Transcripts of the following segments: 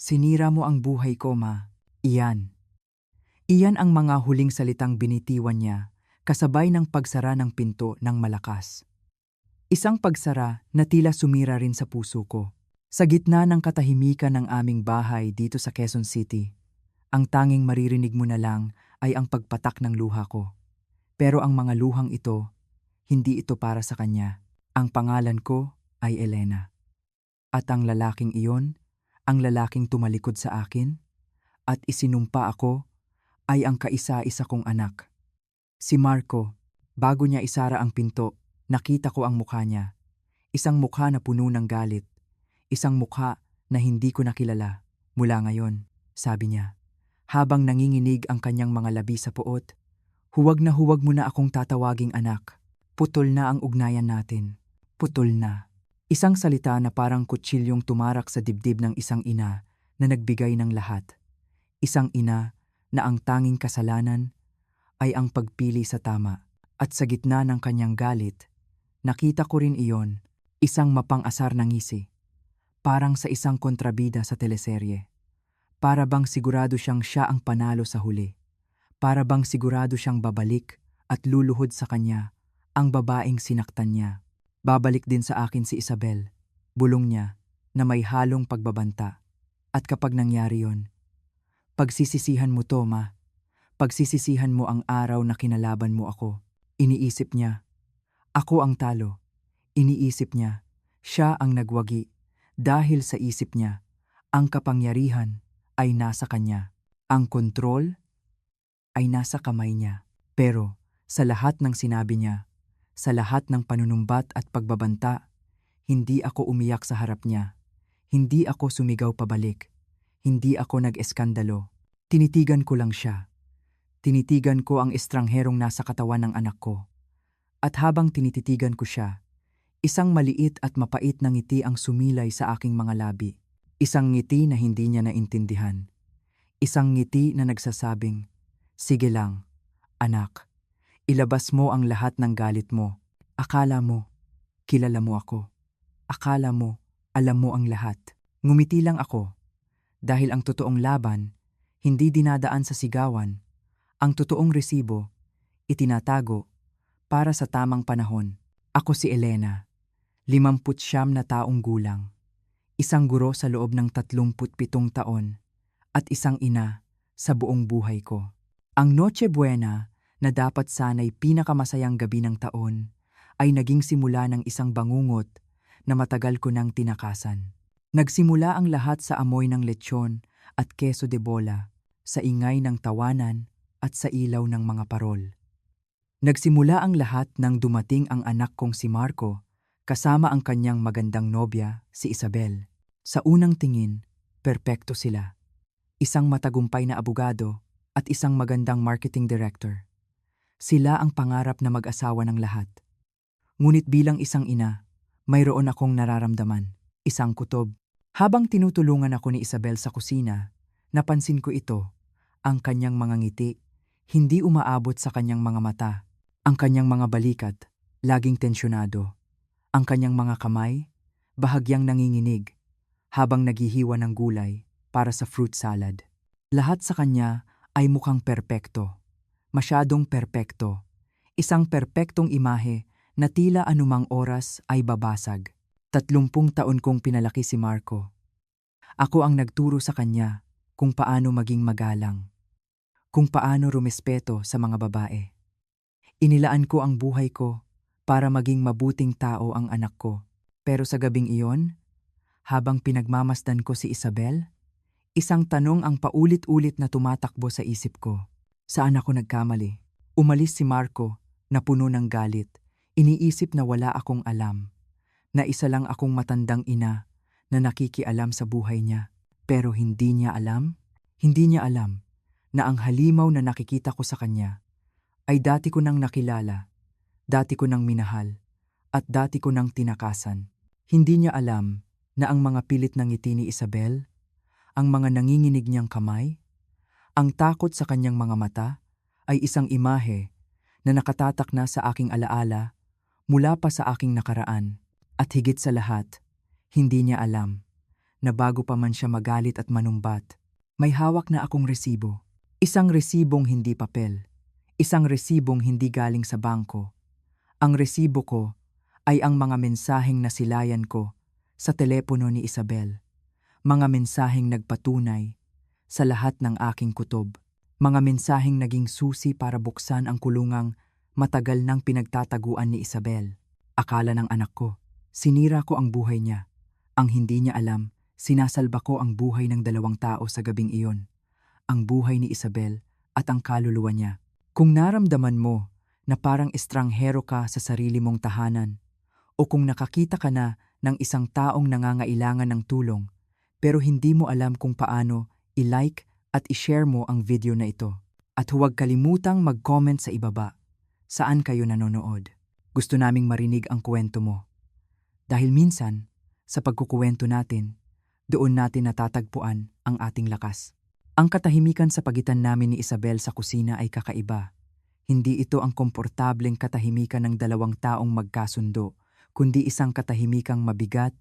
Sinira mo ang buhay ko, ma. Iyan. Iyan ang mga huling salitang binitiwan niya, kasabay ng pagsara ng pinto ng malakas. Isang pagsara na tila sumira rin sa puso ko. Sa gitna ng katahimikan ng aming bahay dito sa Quezon City, ang tanging maririnig mo na lang ay ang pagpatak ng luha ko. Pero ang mga luhang ito, hindi ito para sa kanya. Ang pangalan ko ay Elena. At ang lalaking iyon, ang lalaking tumalikod sa akin, at isinumpa ako, ay ang kaisa-isa kong anak. Si Marco. Bago niya isara ang pinto, nakita ko ang mukha niya. Isang mukha na puno ng galit. Isang mukha na hindi ko nakilala. Mula ngayon, sabi niya, habang nanginginig ang kanyang mga labi sa puot, huwag mo na akong tatawaging anak. Putol na ang ugnayan natin. Putol na. Isang salita na parang kutsilyong tumarak sa dibdib ng isang ina na nagbigay ng lahat. Isang ina na ang tanging kasalanan ay ang pagpili sa tama. At sa gitna ng kanyang galit, nakita ko rin iyon, isang mapang-asar na ngisi. Parang sa isang kontrabida sa teleserye. Para bang sigurado siya ang panalo sa huli. Para bang sigurado siyang babalik at luluhod sa kanya ang babaeng sinaktan niya. Babalik din sa akin si Isabel, bulong niya, na may halong pagbabanta. At kapag nangyari yon, pagsisisihan mo to, ma. Pagsisisihan mo ang araw na kinalaban mo ako. Iniisip niya, ako ang talo. Iniisip niya, siya ang nagwagi. Dahil sa isip niya, ang kapangyarihan ay nasa kanya. Ang kontrol ay nasa kamay niya. Pero sa lahat ng sinabi niya, sa lahat ng panunumbat at pagbabanta, hindi ako umiyak sa harap niya. Hindi ako sumigaw pabalik. Hindi ako nag-eskandalo. Tinitigan ko lang siya. Tinitigan ko ang estrangherong nasa katawan ng anak ko. At habang tinititigan ko siya, isang maliit at mapait na ngiti ang sumilay sa aking mga labi. Isang ngiti na hindi niya naintindihan. Isang ngiti na nagsasabing, sige lang, anak. Ilabas mo ang lahat ng galit mo. Akala mo, kilala mo ako. Akala mo, alam mo ang lahat. Ngumiti lang ako. Dahil ang totoong laban, hindi dinadaan sa sigawan. Ang totoong resibo, itinatago para sa tamang panahon. Ako si Elena, 59 na taong gulang. Isang guro sa loob ng 37 taon at isang ina sa buong buhay ko. Ang Noche Buena na dapat sana'y pinakamasayang gabi ng taon ay naging simula ng isang bangungot na matagal ko nang tinakasan. Nagsimula ang lahat sa amoy ng lechon at queso de bola, sa ingay ng tawanan at sa ilaw ng mga parol. Nagsimula ang lahat nang dumating ang anak kong si Marco kasama ang kanyang magandang nobya, si Isabel. Sa unang tingin, perpekto sila. Isang matagumpay na abogado at isang magandang marketing director. Sila ang pangarap na mag-asawa ng lahat. Ngunit bilang isang ina, mayroon akong nararamdaman, isang kutob. Habang tinutulungan ako ni Isabel sa kusina, napansin ko ito, ang kanyang mga ngiti, hindi umaabot sa kanyang mga mata. Ang kanyang mga balikat, laging tensyonado. Ang kanyang mga kamay, bahagyang nanginginig, habang naghihiwa ng gulay para sa fruit salad. Lahat sa kanya ay mukhang perpekto. Masyadong perpekto. Isang perpektong imahe na tila anumang oras ay babasag. 30 taon kong pinalaki si Marco. Ako ang nagturo sa kanya kung paano maging magalang. Kung paano rumespeto sa mga babae. Inilaan ko ang buhay ko para maging mabuting tao ang anak ko. Pero sa gabing iyon, habang pinagmamasdan ko si Isabel, isang tanong ang paulit-ulit na tumatakbo sa isip ko. Saan ako nagkamali? Umalis si Marco na puno ng galit. Iniisip na wala akong alam. Na isa lang akong matandang ina na nakikialam sa buhay niya. Pero hindi niya alam na ang halimaw na nakikita ko sa kanya ay dati ko nang nakilala, dati ko nang minahal, at dati ko nang tinakasan. Hindi niya alam na ang mga pilit ng ngiti ni Isabel, ang mga nanginginig niyang kamay, ang takot sa kanyang mga mata ay isang imahe na nakatatak na sa aking alaala mula pa sa aking nakaraan. At higit sa lahat, hindi niya alam na bago pa man siya magalit at manumbat, may hawak na akong resibo. Isang resibong hindi papel. Isang resibong hindi galing sa bangko. Ang resibo ko ay ang mga mensaheng nasilayan ko sa telepono ni Isabel. Mga mensaheng nagpatunay sa lahat ng aking kutob. Mga mensaheng naging susi para buksan ang kulungang matagal nang pinagtataguan ni Isabel. Akala ng anak ko, sinira ko ang buhay niya. Ang hindi niya alam, sinasalba ko ang buhay ng 2 tao sa gabing iyon. Ang buhay ni Isabel at ang kaluluwa niya. Kung naramdaman mo na parang estranghero ka sa sarili mong tahanan, o kung nakakita ka na ng isang taong nangangailangan ng tulong, pero hindi mo alam kung paano i-like at i-share mo ang video na ito. At huwag kalimutang mag-comment sa ibaba. Saan kayo nanonood? Gusto naming marinig ang kwento mo. Dahil minsan, sa pagkukuwento natin, doon natin natatagpuan ang ating lakas. Ang katahimikan sa pagitan namin ni Isabel sa kusina ay kakaiba. Hindi ito ang komportableng katahimikan ng 2 taong magkasundo, kundi isang katahimikang mabigat,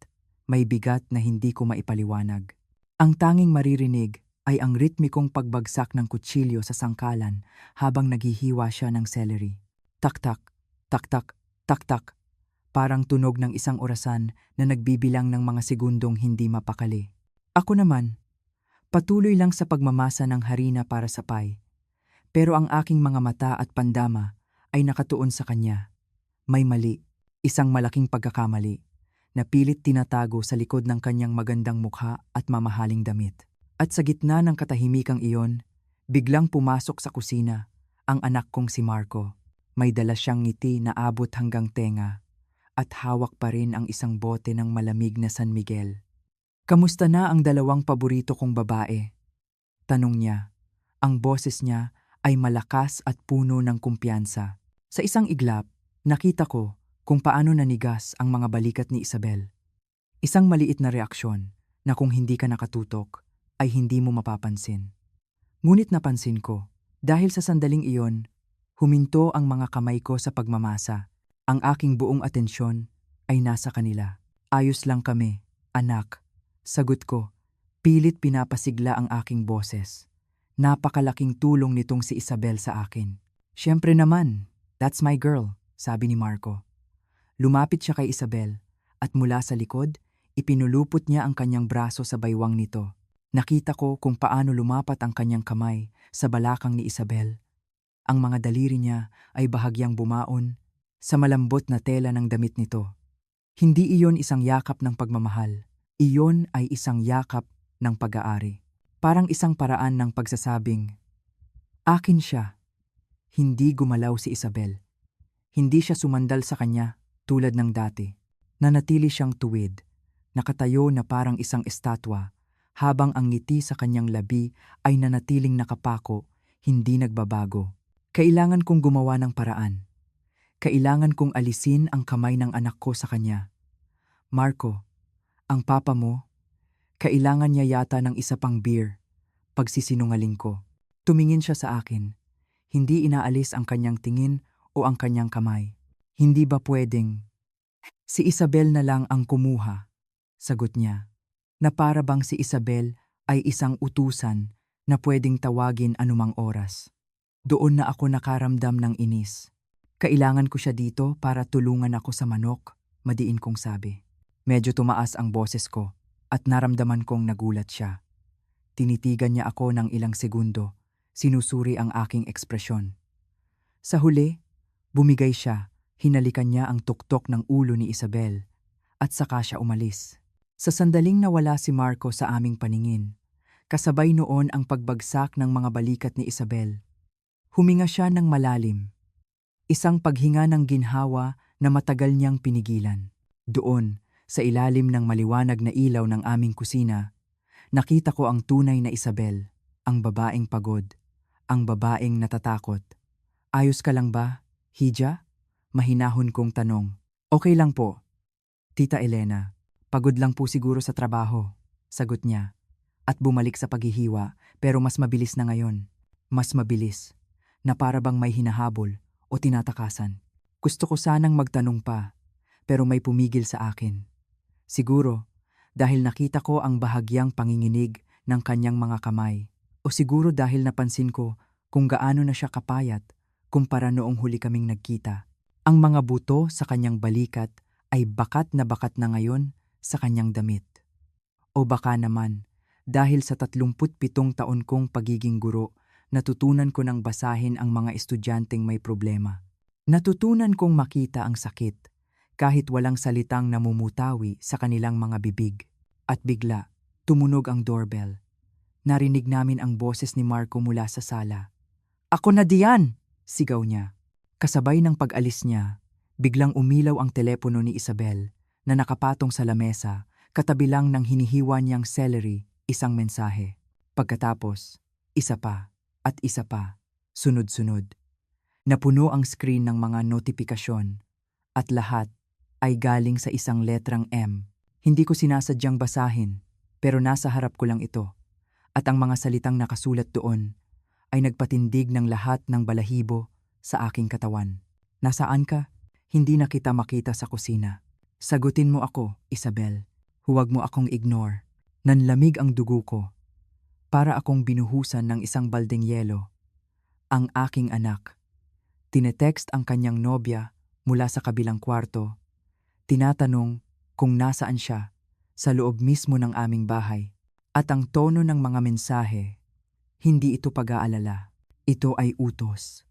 may bigat na hindi ko maipaliwanag. Ang tanging maririnig ay ang ritmikong pagbagsak ng kutsilyo sa sangkalan habang naghihiwa siya ng celery. Tak-tak, tak-tak, tak-tak, parang tunog ng isang orasan na nagbibilang ng mga segundong hindi mapakali. Ako naman, patuloy lang sa pagmamasa ng harina para sa pie. Pero ang aking mga mata at pandama ay nakatuon sa kanya. May mali, isang malaking pagkakamali, na pilit tinatago sa likod ng kanyang magandang mukha at mamahaling damit. At sa gitna ng katahimikang iyon, biglang pumasok sa kusina ang anak kong si Marco. May dala siyang ngiti na abot hanggang tenga at hawak pa rin ang isang bote ng malamig na San Miguel. "Kamusta na ang 2 paborito kong babae?" tanong niya. Ang boses niya ay malakas at puno ng kumpiyansa. Sa isang iglap, nakita ko kung paano nanigas ang mga balikat ni Isabel. Isang maliit na reaksyon na kung hindi ka nakatutok, ay hindi mo mapapansin. Ngunit napansin ko, dahil sa sandaling iyon, huminto ang mga kamay ko sa pagmamasa. Ang aking buong atensyon ay nasa kanila. "Ayos lang kami, anak." Sagot ko, pilit pinapasigla ang aking boses. Napakalaking tulong nitong si Isabel sa akin. "Siyempre naman, that's my girl," sabi ni Marco. Lumapit siya kay Isabel at mula sa likod, ipinulupot niya ang kanyang braso sa baywang nito. Nakita ko kung paano lumapat ang kanyang kamay sa balakang ni Isabel. Ang mga daliri niya ay bahagyang bumaon sa malambot na tela ng damit nito. Hindi iyon isang yakap ng pagmamahal. Iyon ay isang yakap ng pag-aari. Parang isang paraan ng pagsasabing, "Akin siya." Hindi gumalaw si Isabel. Hindi siya sumandal sa kanya tulad ng dati. Nanatili siyang tuwid, nakatayo na parang isang estatwa, habang ang ngiti sa kanyang labi ay nanatiling nakapako, hindi nagbabago. Kailangan kong gumawa ng paraan. Kailangan kong alisin ang kamay ng anak ko sa kanya. "Marco, ang papa mo, kailangan niya yata ng isa pang beer." Pagsisinungaling ko. Tumingin siya sa akin. Hindi inaalis ang kanyang tingin o ang kanyang kamay. "Hindi ba pwedeng si Isabel na lang ang kumuha?" Sagot niya, na para bang si Isabel ay isang utusan na pwedeng tawagin anumang oras. Doon na ako nakaramdam ng inis. "Kailangan ko siya dito para tulungan ako sa manok," madiin kong sabi. Medyo tumaas ang boses ko at naramdaman kong nagulat siya. Tinitigan niya ako ng ilang segundo, sinusuri ang aking ekspresyon. Sa huli, bumigay siya, hinalikan niya ang tuktok ng ulo ni Isabel, at saka siya umalis. Sa sandaling nawala si Marco sa aming paningin, kasabay noon ang pagbagsak ng mga balikat ni Isabel. Huminga siya ng malalim. Isang paghinga ng ginhawa na matagal niyang pinigilan. Doon, sa ilalim ng maliwanag na ilaw ng aming kusina, nakita ko ang tunay na Isabel, ang babaeng pagod, ang babaeng natatakot. "Ayos ka lang ba, Hija?" Mahinahon kong tanong. "Okay lang po, Tita Elena. Pagod lang po siguro sa trabaho," sagot niya. At bumalik sa paghihiwa, pero mas mabilis na ngayon. Mas mabilis, na para bang may hinahabol o tinatakasan. Gusto ko sanang magtanong pa, pero may pumigil sa akin. Siguro, dahil nakita ko ang bahagyang panginginig ng kanyang mga kamay. O siguro dahil napansin ko kung gaano na siya kapayat kumpara noong huli kaming nagkita. Ang mga buto sa kanyang balikat ay bakat na ngayon sa kanyang damit. O baka naman, dahil sa 37 taon kong pagiging guro, natutunan ko nang basahin ang mga estudyanteng may problema. Natutunan kong makita ang sakit, kahit walang salitang namumutawi sa kanilang mga bibig. At bigla, tumunog ang doorbell. Narinig namin ang boses ni Marco mula sa sala. "Ako na diyan!" sigaw niya. Kasabay ng pag-alis niya, biglang umilaw ang telepono ni Isabel na nakapatong sa lamesa, katabi lang ng hinihiwa niyang celery, isang mensahe. Pagkatapos, isa pa at isa pa, sunod-sunod. Napuno ang screen ng mga notifikasyon at lahat ay galing sa isang letrang M. Hindi ko sinasadyang basahin, pero nasa harap ko lang ito. At ang mga salitang nakasulat doon ay nagpatindig ng lahat ng balahibo sa aking katawan. "Nasaan ka? Hindi na kita makita sa kusina. Sagutin mo ako, Isabel. Huwag mo akong ignore." Nanlamig ang dugo ko. Para akong binuhusan ng isang baldeng yelo. Ang aking anak. Tinetext ang kanyang nobya mula sa kabilang kwarto. Tinatanong kung nasaan siya sa loob mismo ng aming bahay. At ang tono ng mga mensahe, hindi ito pag-aalala. Ito ay utos.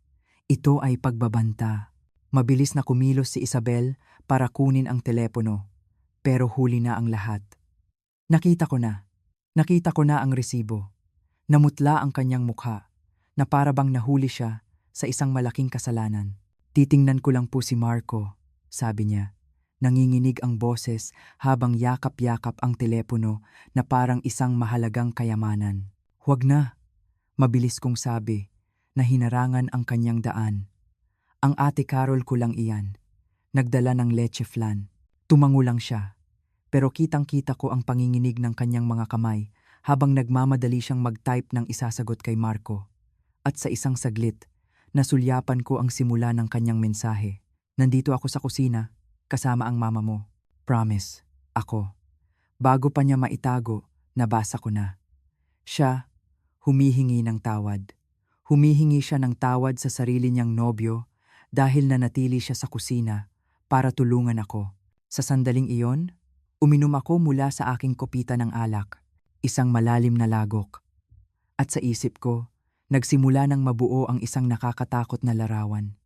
Ito ay pagbabanta. Mabilis na kumilos si Isabel para kunin ang telepono, pero huli na ang lahat. Nakita ko na ang resibo. Namutla ang kanyang mukha, na para bang nahuli siya sa isang malaking kasalanan. "Titingnan ko lang po si Marco," sabi niya. Nanginginig ang boses habang yakap-yakap ang telepono na parang isang mahalagang kayamanan. "Huwag na," mabilis kong sabi, na hinarangan ang kanyang daan. "Ang ate Carol ko lang iyan. Nagdala ng leche flan." Tumango lang siya, pero kitang-kita ko ang panginginig ng kanyang mga kamay habang nagmamadali siyang mag-type ng isasagot kay Marco. At sa isang saglit, nasulyapan ko ang simula ng kanyang mensahe. "Nandito ako sa kusina, kasama ang mama mo. Promise, ako." Bago pa niya maitago, nabasa ko na. Siya, humihingi ng tawad. Humihingi siya ng tawad sa sarili niyang nobyo dahil nanatili siya sa kusina para tulungan ako. Sa sandaling iyon, uminom ako mula sa aking kopita ng alak, isang malalim na lagok. At sa isip ko, nagsimula ng mabuo ang isang nakakatakot na larawan.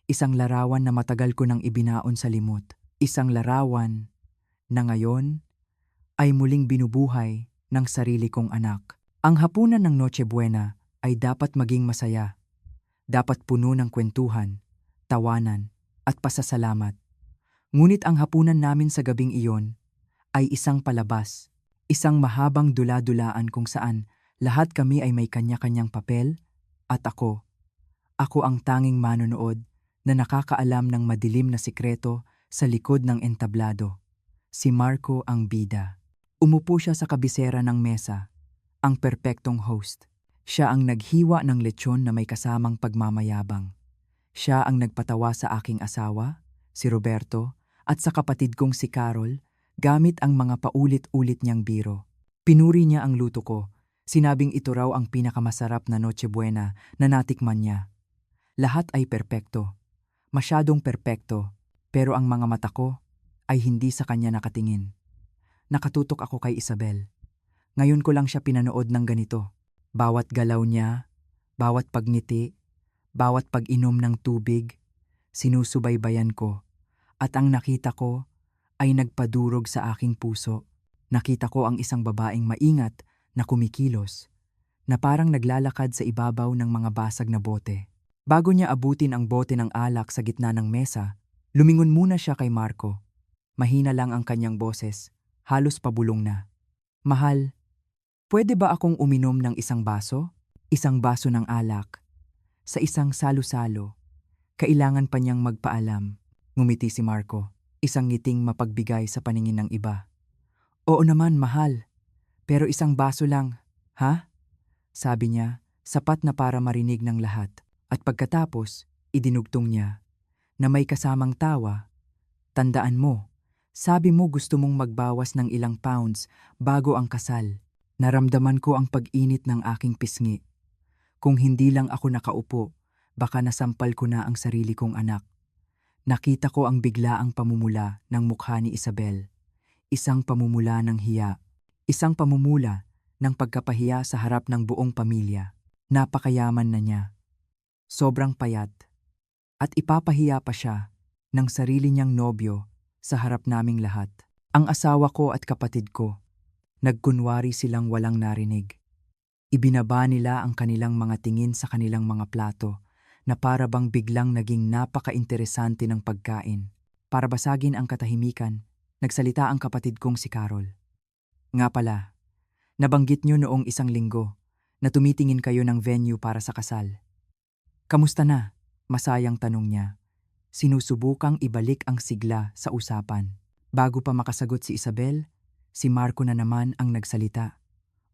Isang larawan na matagal ko nang ibinaon sa limot. Isang larawan na ngayon ay muling binubuhay ng sarili kong anak. Ang hapunan ng Noche Buena ay dapat maging masaya. Dapat puno ng kwentuhan, tawanan, at pasasalamat. Ngunit ang hapunan namin sa gabing iyon ay isang palabas. Isang mahabang dula-dulaan kung saan lahat kami ay may kanya-kanyang papel at ako ang tanging manonood na nakakaalam ng madilim na sikreto sa likod ng entablado. Si Marco ang bida. Umupo siya sa kabisera ng mesa, ang perpektong host. Siya ang naghiwa ng lechon na may kasamang pagmamayabang. Siya ang nagpatawa sa aking asawa, si Roberto, at sa kapatid kong si Carol, gamit ang mga paulit-ulit niyang biro. Pinuri niya ang luto ko, sinabing ito raw ang pinakamasarap na Noche Buena na natikman niya. Lahat ay perpekto. Masyadong perpekto, pero ang mga mata ko ay hindi sa kanya nakatingin. Nakatutok ako kay Isabel. Ngayon ko lang siya pinanood ng ganito. Bawat galaw niya, bawat pagngiti, bawat pag-inom ng tubig, sinusubaybayan ko. At ang nakita ko ay nagpadurog sa aking puso. Nakita ko ang isang babaeng maingat na kumikilos, na parang naglalakad sa ibabaw ng mga basag na bote. Bago niya abutin ang bote ng alak sa gitna ng mesa, lumingon muna siya kay Marco. Mahina lang ang kanyang boses, halos pabulong na. "Mahal, pwede ba akong uminom ng isang baso? Isang baso ng alak. Sa isang salo-salo." Kailangan pa niyang magpaalam. Ngumiti si Marco, isang ngiting mapagbigay sa paningin ng iba. "Oo naman, mahal. Pero isang baso lang, ha?" Sabi niya, sapat na para marinig ng lahat. At pagkatapos, idinugtong niya, na may kasamang tawa, "Tandaan mo, Sabi mo gusto mong magbawas ng ilang pounds bago ang kasal. Naramdaman ko ang pag-init ng aking pisngi. Kung hindi lang ako nakaupo, baka nasampal ko na ang sarili kong anak. Nakita ko ang biglaang pamumula ng mukha ni Isabel. Isang pamumula ng hiya. Isang pamumula ng pagkapahiya sa harap ng buong pamilya. Napakayaman na niya. Sobrang payat. At ipapahiya pa siya ng sarili niyang nobyo sa harap naming lahat. Ang asawa ko at kapatid ko, nagkunwari silang walang narinig. Ibinaba nila ang kanilang mga tingin sa kanilang mga plato na para bang biglang naging napaka-interesante ng pagkain. Para basagin ang katahimikan, nagsalita ang kapatid kong si Carol. Nga pala, nabanggit niyo noong isang linggo na tumitingin kayo ng venue para sa kasal. Kamusta na? Masayang tanong niya. Sinusubukang ibalik ang sigla sa usapan. Bago pa makasagot si Isabel, si Marco na naman ang nagsalita.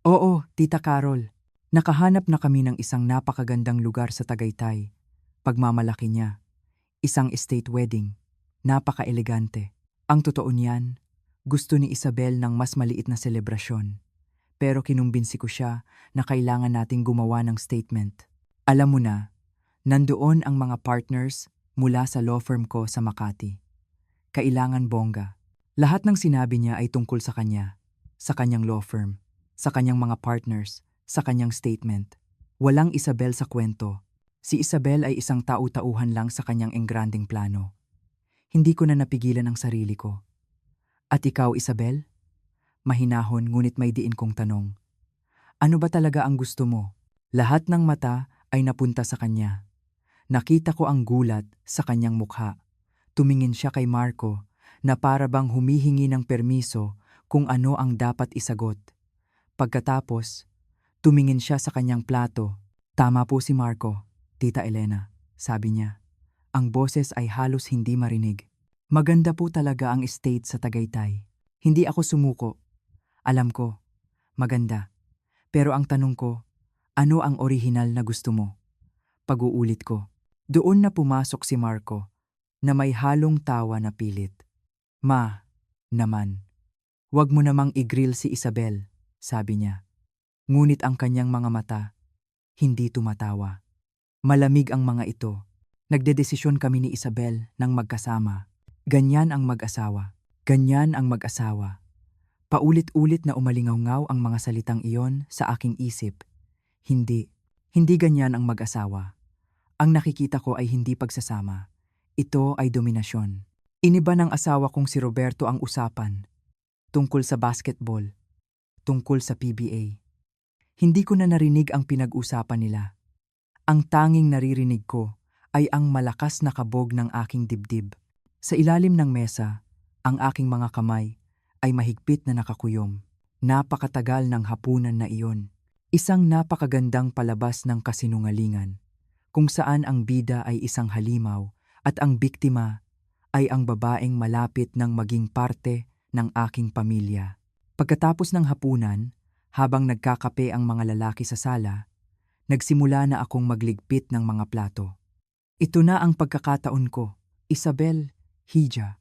Oo, Tita Carol. Nakahanap na kami ng isang napakagandang lugar sa Tagaytay. Pagmamalaki niya. Isang estate wedding. Napaka-elegante. Ang totoo niyan, gusto ni Isabel ng mas maliit na selebrasyon. Pero kinumbinsi ko siya na kailangan nating gumawa ng statement. Alam mo na, nandoon ang mga partners mula sa law firm ko sa Makati. Kailangan bongga. Lahat ng sinabi niya ay tungkol sa kanya, sa kanyang law firm, sa kanyang mga partners, sa kanyang statement. Walang Isabel sa kwento. Si Isabel ay isang tau-tauhan lang sa kanyang engranding plano. Hindi ko na napigilan ang sarili ko. At ikaw, Isabel? Mahinahon ngunit may diin kong tanong. Ano ba talaga ang gusto mo? Lahat ng mata ay napunta sa kanya. Nakita ko ang gulat sa kanyang mukha. Tumingin siya kay Marco na para bang humihingi ng permiso kung ano ang dapat isagot. Pagkatapos, tumingin siya sa kanyang plato. Tama po si Marco, Tita Elena, sabi niya. Ang boses ay halos hindi marinig. Maganda po talaga ang estate sa Tagaytay. Hindi ako sumuko. Alam ko, maganda. Pero ang tanong ko, ano ang orihinal na gusto mo? Pag-uulit ko. Doon na pumasok si Marco na may halong tawa na pilit. Ma, naman. Huwag mo namang i-grill si Isabel, sabi niya. Ngunit ang kanyang mga mata, hindi tumatawa. Malamig ang mga ito. Nagdedesisyon kami ni Isabel ng magkasama. Ganyan ang mag-asawa. Ganyan ang mag-asawa. Paulit-ulit na umalingaw-ngaw ang mga salitang iyon sa aking isip. Hindi ganyan ang mag-asawa. Ang nakikita ko ay hindi pagsasama. Ito ay dominasyon. Iniba ng asawa kong si Roberto ang usapan. Tungkol sa basketball. Tungkol sa PBA. Hindi ko na narinig ang pinag-usapan nila. Ang tanging naririnig ko ay ang malakas na kabog ng aking dibdib. Sa ilalim ng mesa, ang aking mga kamay ay mahigpit na nakakuyom. Napakatagal ng hapunan na iyon. Isang napakagandang palabas ng kasinungalingan, kung saan ang bida ay isang halimaw at ang biktima ay ang babaeng malapit ng maging parte ng aking pamilya. Pagkatapos ng hapunan, habang nagkakape ang mga lalaki sa sala, nagsimula na akong magligpit ng mga plato. Ito na ang pagkakataon ko. Isabel, Hija,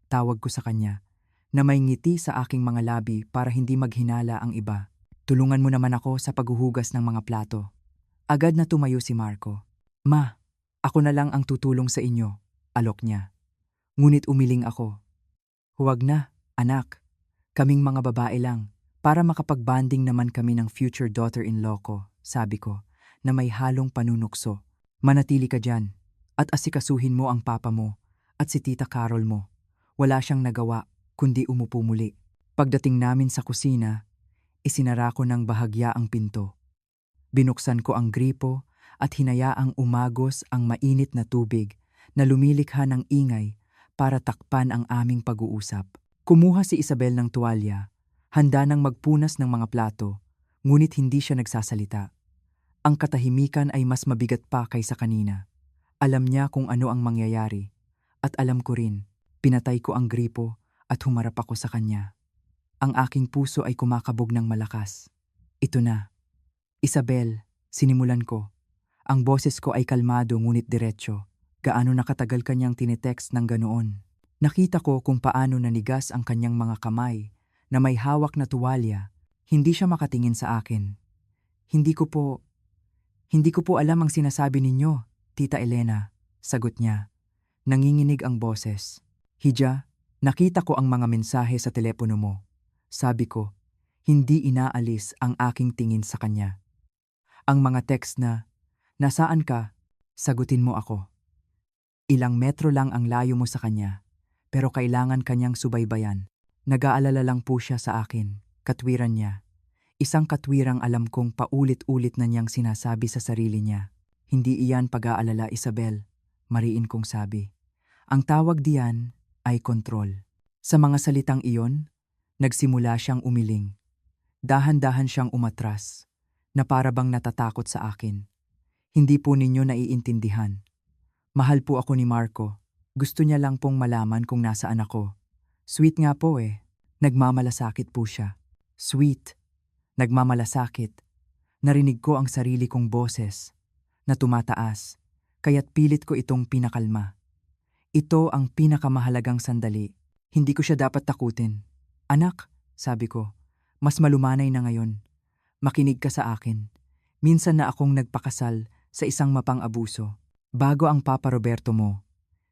tawag ko sa kanya, na may ngiti sa aking mga labi para hindi maghinala ang iba. Tulungan mo naman ako sa paghuhugas ng mga plato. Agad na tumayo si Marco. Ma, ako na lang ang tutulong sa inyo, alok niya. Ngunit umiling ako. Huwag na, anak. Kaming mga babae lang. Para makapagbanding naman kami ng future daughter-in-law ko, sabi ko, na may halong panunukso. Manatili ka dyan, at asikasuhin mo ang papa mo, at si Tita Carol mo. Wala siyang nagawa, kundi umupo muli. Pagdating namin sa kusina, isinara ko ng bahagya ang pinto. Binuksan ko ang gripo at hinayaang umagos ang mainit na tubig na lumilikha ng ingay para takpan ang aming pag-uusap. Kumuha si Isabel ng tuwalya, handa nang magpunas ng mga plato, ngunit hindi siya nagsasalita. Ang katahimikan ay mas mabigat pa kaysa kanina. Alam niya kung ano ang mangyayari, at alam ko rin. Pinatay ko ang gripo at humarap ako sa kanya. Ang aking puso ay kumakabog ng malakas. Ito na. Isabel, sinimulan ko. Ang boses ko ay kalmado ngunit diretso. Gaano nakatagal kanyang tinetext ng ganoon. Nakita ko kung paano nanigas ang kanyang mga kamay na may hawak na tuwalya. Hindi siya makatingin sa akin. Hindi ko po alam ang sinasabi ninyo, Tita Elena, sagot niya. Nanginginig ang boses. Hija, nakita ko ang mga mensahe sa telepono mo. Sabi ko, hindi inaalis ang aking tingin sa kanya. Ang mga text na, nasaan ka? Sagutin mo ako. Ilang metro lang ang layo mo sa kanya, pero kailangan kanyang subaybayan. Nag-aalala lang po siya sa akin, katwiran niya. Isang katwirang alam kong paulit-ulit na niyang sinasabi sa sarili niya. Hindi iyan pag-aalala, Isabel, mariin kong sabi. Ang tawag diyan ay kontrol. Sa mga salitang iyon, nagsimula siyang umiling. Dahan-dahan siyang umatras, na para bang natatakot sa akin. Hindi po ninyo naiintindihan. Mahal po ako ni Marco. Gusto niya lang pong malaman kung nasaan ako. Sweet nga po eh. Nagmamalasakit po siya. Sweet. Nagmamalasakit. Narinig ko ang sarili kong boses na tumataas, kaya't pilit ko itong pinakalma. Ito ang pinakamahalagang sandali. Hindi ko siya dapat takutin. Anak, sabi ko, mas malumanay na ngayon. Makinig ka sa akin. Minsan na akong nagpakasal sa isang mapang-abuso. Bago ang Papa Roberto mo,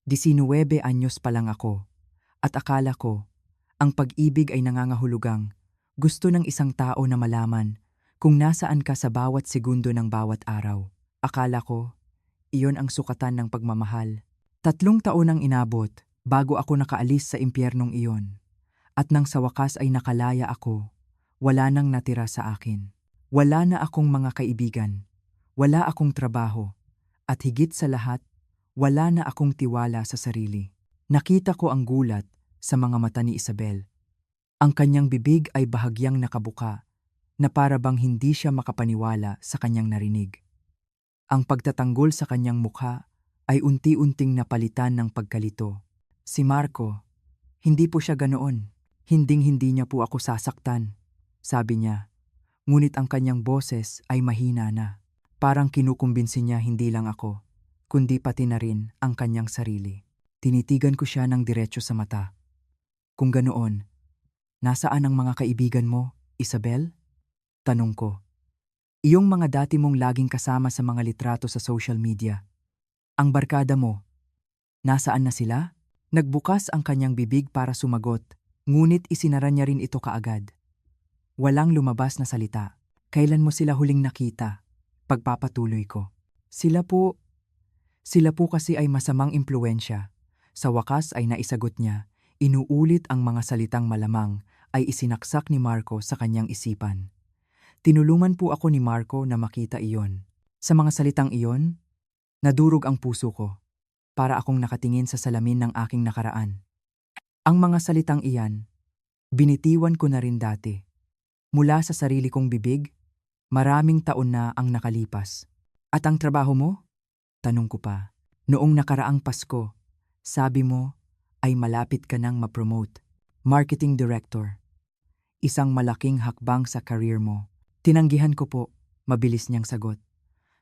19 anyos pa lang ako. At akala ko, ang pag-ibig ay nangangahulugang gusto ng isang tao na malaman kung nasaan ka sa bawat segundo ng bawat araw. Akala ko, iyon ang sukatan ng pagmamahal. 3 taon ang inabot bago ako nakaalis sa impyernong iyon. At nang sa wakas ay nakalaya ako, wala nang natira sa akin. Wala na akong mga kaibigan, wala akong trabaho, at higit sa lahat, wala na akong tiwala sa sarili. Nakita ko ang gulat sa mga mata ni Isabel. Ang kanyang bibig ay bahagyang nakabuka, na para bang hindi siya makapaniwala sa kanyang narinig. Ang pagtatanggol sa kanyang mukha ay unti-unting napalitan ng pagkalito. Si Marco, hindi po siya ganoon. Hinding-hindi niya po ako sasaktan, sabi niya. Ngunit ang kanyang boses ay mahina na. Parang kinukumbinsi niya hindi lang ako, kundi pati na rin ang kanyang sarili. Tinitigan ko siya ng diretso sa mata. Kung ganoon, nasaan ang mga kaibigan mo, Isabel? Tanong ko. Iyong mga dati mong laging kasama sa mga litrato sa social media. Ang barkada mo, nasaan na sila? Nagbukas ang kanyang bibig para sumagot, ngunit isinara niya rin ito kaagad. Walang lumabas na salita. Kailan mo sila huling nakita? Pagpapatuloy ko. Sila po kasi ay masamang impluwensya. Sa wakas ay naisagot niya, inuulit ang mga salitang malamang ay isinaksak ni Marco sa kanyang isipan. Tinulungan po ako ni Marco na makita iyon. Sa mga salitang iyon, nadurog ang puso ko, para akong nakatingin sa salamin ng aking nakaraan. Ang mga salitang iyan, binitiwan ko na rin dati. Mula sa sarili kong bibig, maraming taon na ang nakalipas. At ang trabaho mo? Tanong ko pa. Noong nakaraang Pasko, sabi mo ay malapit ka nang ma-promote. Marketing Director. Isang malaking hakbang sa career mo. Tinanggihan ko po, mabilis niyang sagot.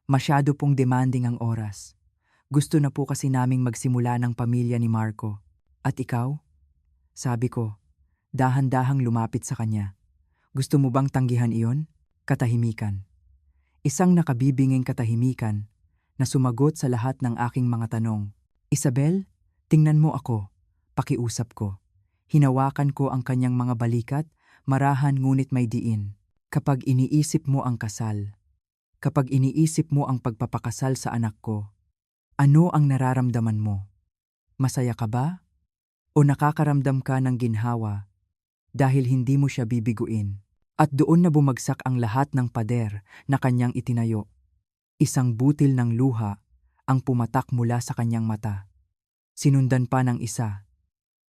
Masyado pong demanding ang oras. Gusto na po kasi naming magsimula ng pamilya ni Marco. At ikaw? Sabi ko, dahan-dahang lumapit sa kanya. Gusto mo bang tanggihan iyon? Katahimikan. Isang nakabibinging katahimikan na sumagot sa lahat ng aking mga tanong. Isabel, tingnan mo ako. Pakiusap ko. Hinawakan ko ang kanyang mga balikat, marahan ngunit may diin. Kapag iniisip mo ang kasal, kapag iniisip mo ang pagpapakasal sa anak ko, ano ang nararamdaman mo? Masaya ka ba? O nakakaramdam ka ng ginhawa dahil hindi mo siya bibiguin? At doon na bumagsak ang lahat ng pader na kanyang itinayo. Isang butil ng luha ang pumatak mula sa kanyang mata. Sinundan pa ng isa.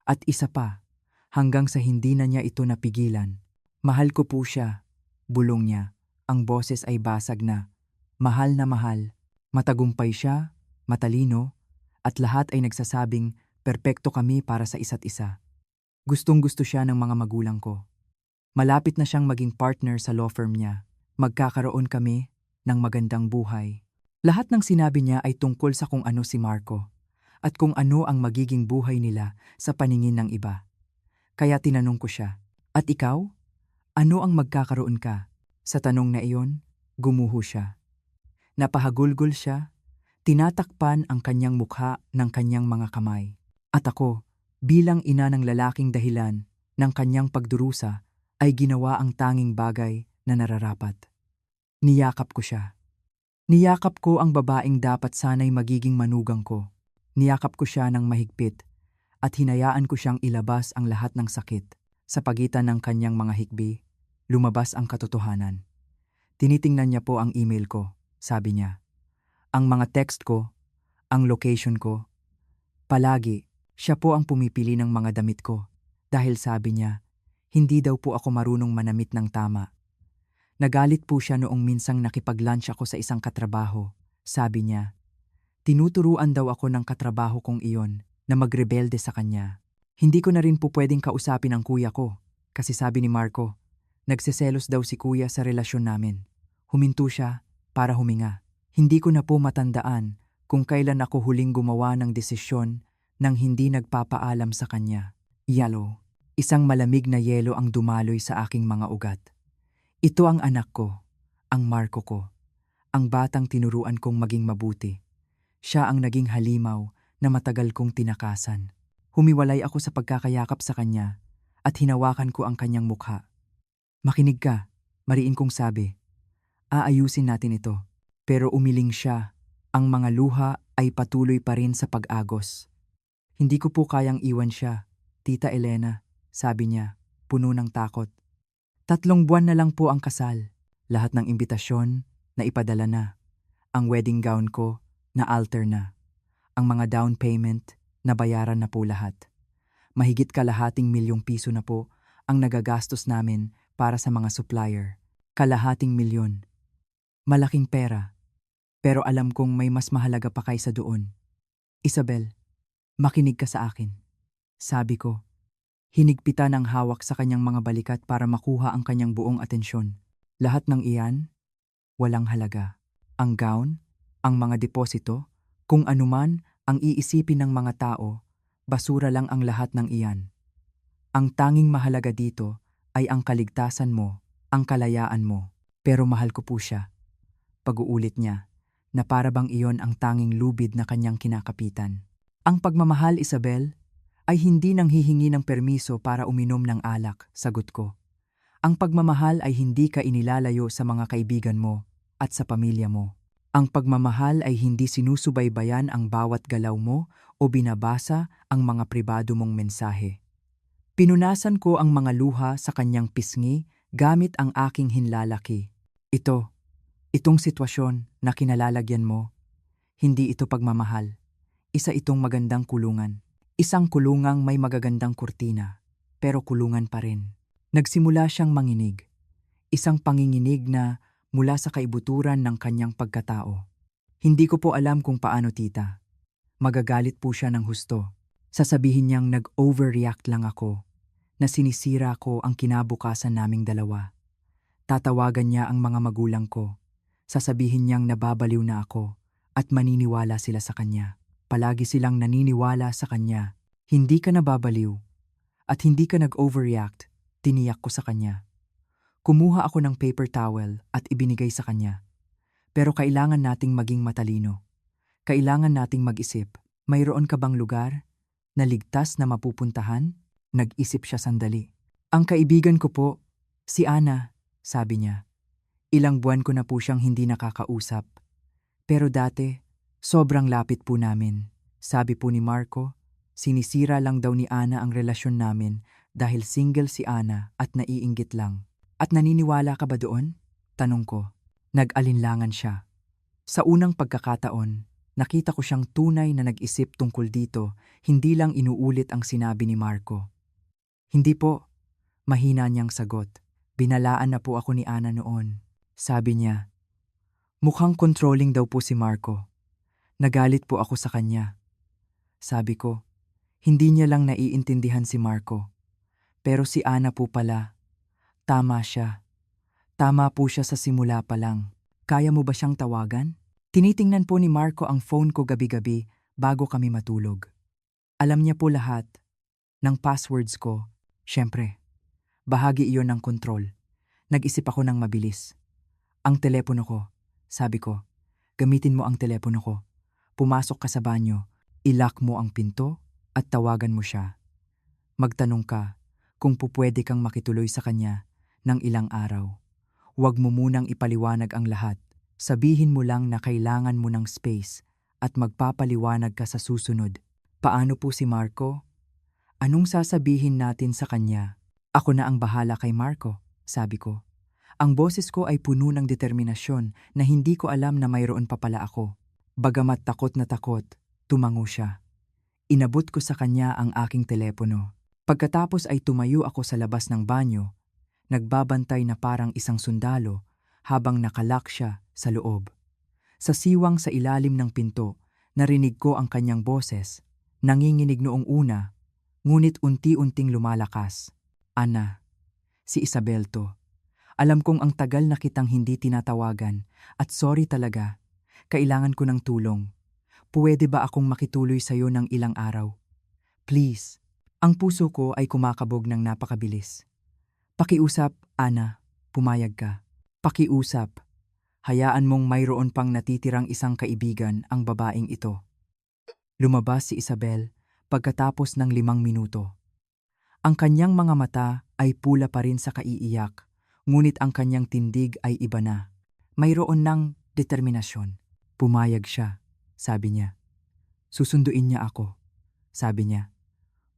At isa pa, hanggang sa hindi na niya ito napigilan. Mahal ko po siya, bulong niya. Ang boses ay basag na. Mahal na mahal. Matagumpay siya, matalino, at lahat ay nagsasabing perpekto kami para sa isa't isa. Gustong-gusto siya ng mga magulang ko. Malapit na siyang maging partner sa law firm niya. Magkakaroon kami ng magandang buhay. Lahat ng sinabi niya ay tungkol sa kung ano si Marco. at kung ano ang magiging buhay nila sa paningin ng iba. Kaya tinanong ko siya, "At ikaw? Ano ang magkakaroon ka?" Sa tanong na iyon, gumuho siya. Napahagulgol siya, tinatakpan ang kanyang mukha ng kanyang mga kamay. At ako, bilang ina ng lalaking dahilan ng kanyang pagdurusa, ay ginawa ang tanging bagay na nararapat. Niyakap ko siya. Niyakap ko ang babaeng dapat sana'y magiging manugang ko. Niyakap ko siya ng mahigpit at hinayaan ko siyang ilabas ang lahat ng sakit. Sa pagitan ng kanyang mga hikbi, lumabas ang katotohanan. Tinitingnan niya po ang email ko, sabi niya. Ang mga text ko, ang location ko. Palagi, siya po ang pumipili ng mga damit ko. Dahil sabi niya, hindi daw po ako marunong manamit ng tama. Nagalit po siya noong minsang nakipag-lunch ako sa isang katrabaho. Sabi niya, tinuturuan daw ako ng katrabaho kong iyon na magrebelde sa kanya. Hindi ko na rin po pwedeng kausapin ang kuya ko. Kasi sabi ni Marco, nagseselos daw si kuya sa relasyon namin. Huminto siya para huminga. Hindi ko na po matandaan kung kailan ako huling gumawa ng desisyon nang hindi nagpapaalam sa kanya. Yellow. Isang malamig na yelo ang dumaloy sa aking mga ugat. Ito ang anak ko, ang Marco ko, ang batang tinuruan kong maging mabuti. Siya ang naging halimaw na matagal kong tinakasan. Humiwalay ako sa pagkakayakap sa kanya at hinawakan ko ang kanyang mukha. Makinig ka, mariin kong sabi. Aayusin natin ito. Pero umiling siya. Ang mga luha ay patuloy pa rin sa pag-agos. Hindi ko po kayang iwan siya, Tita Elena, sabi niya, puno ng takot. 3 buwan na lang po ang kasal. Lahat ng imbitasyon na ipadala na. Ang wedding gown ko na alter na. Ang mga down payment na bayaran na po lahat. Mahigit kalahating milyong piso na po ang nagagastos namin para sa mga supplier. Kalahating milyon. Malaking pera. Pero alam kong may mas mahalaga pa kaysa doon. Isabel, makinig ka sa akin. Sabi ko. Hinigpitan ang hawak sa kanyang mga balikat para makuha ang kanyang buong atensyon. Lahat ng iyan, walang halaga. Ang gown, ang mga deposito, kung anuman ang iisipin ng mga tao, basura lang ang lahat ng iyan. Ang tanging mahalaga dito ay ang kaligtasan mo, ang kalayaan mo. Pero mahal ko po siya. Pag-uulit niya, na para bang iyon ang tanging lubid na kanyang kinakapitan. Ang pagmamahal, Isabel, ay hindi nang hihingi ng permiso para uminom ng alak, sagot ko. Ang pagmamahal ay hindi ka inilalayo sa mga kaibigan mo at sa pamilya mo. Ang pagmamahal ay hindi sinusubaybayan ang bawat galaw mo o binabasa ang mga pribado mong mensahe. Pinunasan ko ang mga luha sa kanyang pisngi gamit ang aking hinlalaki. Itong sitwasyon na kinalalagyan mo, hindi ito pagmamahal. Isa itong magandang kulungan. Isang kulungang may magagandang kurtina, pero kulungan pa rin. Nagsimula siyang manginig. Isang panginginig na mula sa kaibuturan ng kanyang pagkatao. Hindi ko po alam kung paano, tita. Magagalit po siya ng husto. Sasabihin niyang nag-overreact lang ako, na sinisira ko ang kinabukasan naming dalawa. Tatawagan niya ang mga magulang ko. Sasabihin niyang nababaliw na ako at maniniwala sila sa kanya. Palagi silang naniniwala sa kanya. Hindi ka nababaliw at hindi ka nag-overreact, tiniyak ko sa kanya. Kumuha ako ng paper towel at ibinigay sa kanya. Pero kailangan nating maging matalino. Kailangan nating mag-isip. Mayroon ka bang lugar na ligtas na mapupuntahan? Nag-isip siya sandali. Ang kaibigan ko po, si Ana, sabi niya. Ilang buwan ko na po siyang hindi nakakausap. Pero dati, sobrang lapit po namin. Sabi po ni Marco, sinisira lang daw ni Ana ang relasyon namin dahil single si Ana at naiinggit lang. At naniniwala ka ba doon? Tanong ko. Nag-alinlangan siya. Sa unang pagkakataon, nakita ko siyang tunay na nag-isip tungkol dito, hindi lang inuulit ang sinabi ni Marco. Hindi po, mahina niyang sagot. Binalaan na po ako ni Ana noon. Sabi niya, mukhang controlling daw po si Marco. Nagalit po ako sa kanya. Sabi ko, hindi niya lang naiintindihan si Marco. Pero si Ana po pala, tama siya. Tama po siya sa simula pa lang. Kaya mo ba siyang tawagan? Tinitingnan po ni Marco ang phone ko gabi-gabi bago kami matulog. Alam niya po lahat ng passwords ko. Siyempre, bahagi iyon ng kontrol. Nag-isip ako ng mabilis. Ang telepono ko, sabi ko, gamitin mo ang telepono ko. Pumasok ka sa banyo, ilock mo ang pinto at tawagan mo siya. Magtanong ka kung pupwede kang makituloy sa kanya ng ilang araw. Huwag mo munang ipaliwanag ang lahat. Sabihin mo lang na kailangan mo ng space at magpapaliwanag ka sa susunod. Paano po si Marco? Anong sasabihin natin sa kanya? Ako na ang bahala kay Marco, sabi ko. Ang boses ko ay puno ng determinasyon na hindi ko alam na mayroon pa pala ako. Bagamat takot na takot, tumango siya. Inabot ko sa kanya ang aking telepono. Pagkatapos ay tumayo ako sa labas ng banyo, nagbabantay na parang isang sundalo habang nakalock siya sa loob. Sa siwang sa ilalim ng pinto, narinig ko ang kanyang boses, nanginginig noong una, ngunit unti-unting lumalakas. Ana, si Isabel to. Alam kong ang tagal na kitang hindi tinatawagan at sorry talaga. Kailangan ko ng tulong. Puwede ba akong makituloy sa'yo ng ilang araw? Please. Ang puso ko ay kumakabog ng napakabilis. Pakiusap, Ana. Pumayag ka. Pakiusap. Hayaan mong mayroon pang natitirang isang kaibigan ang babaeng ito. Lumabas si Isabel pagkatapos ng 5 minuto. Ang kanyang mga mata ay pula pa rin sa kaiiyak, ngunit ang kanyang tindig ay iba na. Mayroon ng determinasyon. Pumayag siya, sabi niya. Susunduin niya ako, sabi niya.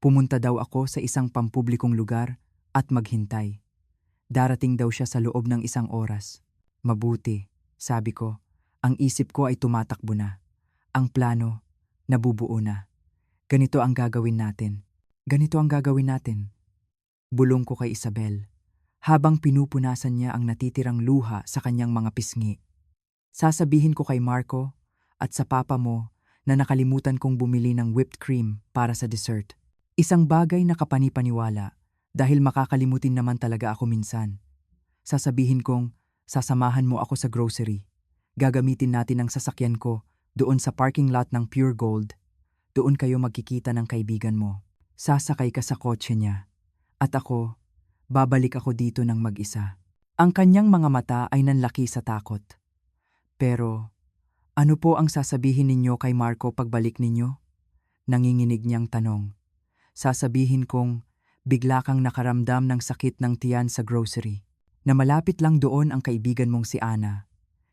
Pumunta daw ako sa isang pampublikong lugar at maghintay. Darating daw siya sa loob ng 1 oras. Mabuti, sabi ko. Ang isip ko ay tumatakbo na. Ang plano, nabubuo na. Ganito ang gagawin natin. Ganito ang gagawin natin. Bulong ko kay Isabel, habang pinupunasan niya ang natitirang luha sa kanyang mga pisngi. Sasabihin ko kay Marco at sa papa mo na nakalimutan kong bumili ng whipped cream para sa dessert. Isang bagay na kapanipaniwala dahil makakalimutin naman talaga ako minsan. Sasabihin kong sasamahan mo ako sa grocery. Gagamitin natin ang sasakyan ko doon sa parking lot ng Pure Gold. Doon kayo magkikita ng kaibigan mo. Sasakay ka sa kotse niya. At ako, babalik ako dito ng mag-isa. Ang kanyang mga mata ay nanlaki sa takot. Pero, ano po ang sasabihin ninyo kay Marco pagbalik ninyo? Nanginginig niyang tanong. Sasabihin kong bigla kang nakaramdam ng sakit ng tiyan sa grocery. Na malapit lang doon ang kaibigan mong si Ana.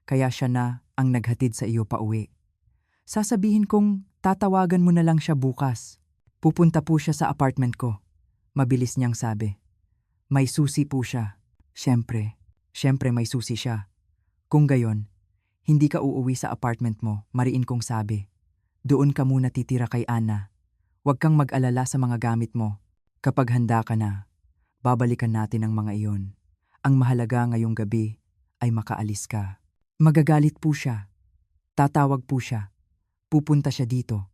Kaya siya na ang naghatid sa iyo pauwi. Sasabihin kong tatawagan mo na lang siya bukas. Pupunta po siya sa apartment ko. Mabilis niyang sabi. May susi po siya. Siyempre may susi siya. Kung gayon, hindi ka uuwi sa apartment mo, mariin kong sabi. Doon ka muna titira kay Ana. Huwag kang mag-alala sa mga gamit mo. Kapag handa ka na, babalikan natin ang mga iyon. Ang mahalaga ngayong gabi ay makaalis ka. Magagalit po siya. Tatawag po siya. Pupunta siya dito.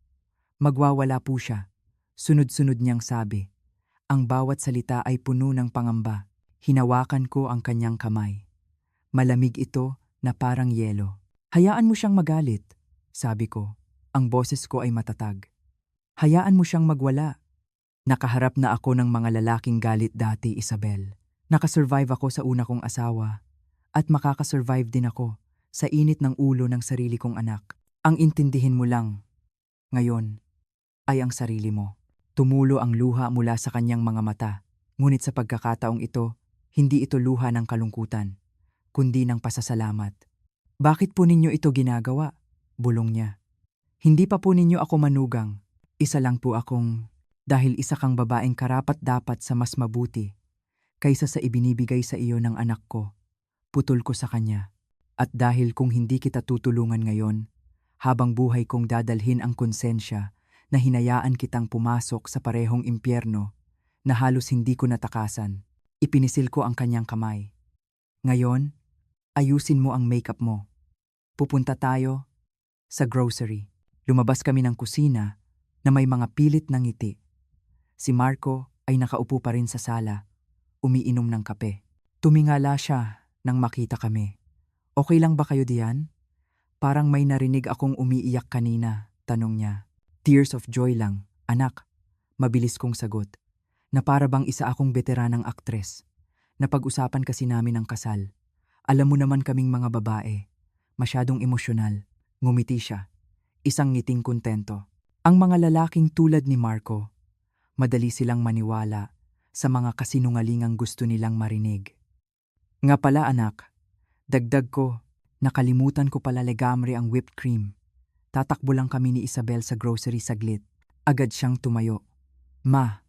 Magwawala po siya. Sunod-sunod niyang sabi. Ang bawat salita ay puno ng pangamba. Hinawakan ko ang kanyang kamay. Malamig ito na parang yelo. Hayaan mo siyang magalit, sabi ko. Ang boses ko ay matatag. Hayaan mo siyang magwala. Nakaharap na ako ng mga lalaking galit dati, Isabel. Nakasurvive ako sa una kong asawa. At makakasurvive din ako sa init ng ulo ng sarili kong anak. Ang intindihin mo lang, ngayon, ay ang sarili mo. Tumulo ang luha mula sa kanyang mga mata. Ngunit sa pagkakataong ito, hindi ito luha ng kalungkutan, kundi ng pasasalamat. Bakit po ninyo ito ginagawa? Bulong niya. Hindi pa po ninyo ako manugang. Isa lang po akong, dahil isa kang babaeng karapat-dapat sa mas mabuti, kaysa sa ibinibigay sa iyo ng anak ko. Putol ko sa kanya. At dahil kung hindi kita tutulungan ngayon, habang buhay kong dadalhin ang konsensya na hinayaan kitang pumasok sa parehong impyerno na halos hindi ko natakasan, ipinisil ko ang kanyang kamay. Ngayon, ayusin mo ang makeup mo. Pupunta tayo sa grocery. Lumabas kami ng kusina na may mga pilit ng ngiti. Si Marco ay nakaupo pa rin sa sala, umiinom ng kape. Tumingala siya nang makita kami. Okay lang ba kayo diyan? Parang may narinig akong umiiyak kanina, tanong niya. Tears of joy lang. Anak, mabilis kong sagot. Na para bang isa akong veteranang aktres. Napag-usapan kasi namin ang kasal. Alam mo naman kaming mga babae. Masyadong emosyonal. Ngumiti siya. Isang ngiting kontento. Ang mga lalaking tulad ni Marco, madali silang maniwala sa mga kasinungalingang gusto nilang marinig. Nga pala anak, dagdag ko, nakalimutan ko pala legamre ang whipped cream. Tatakbo lang kami ni Isabel sa grocery saglit. Agad siyang tumayo. Ma,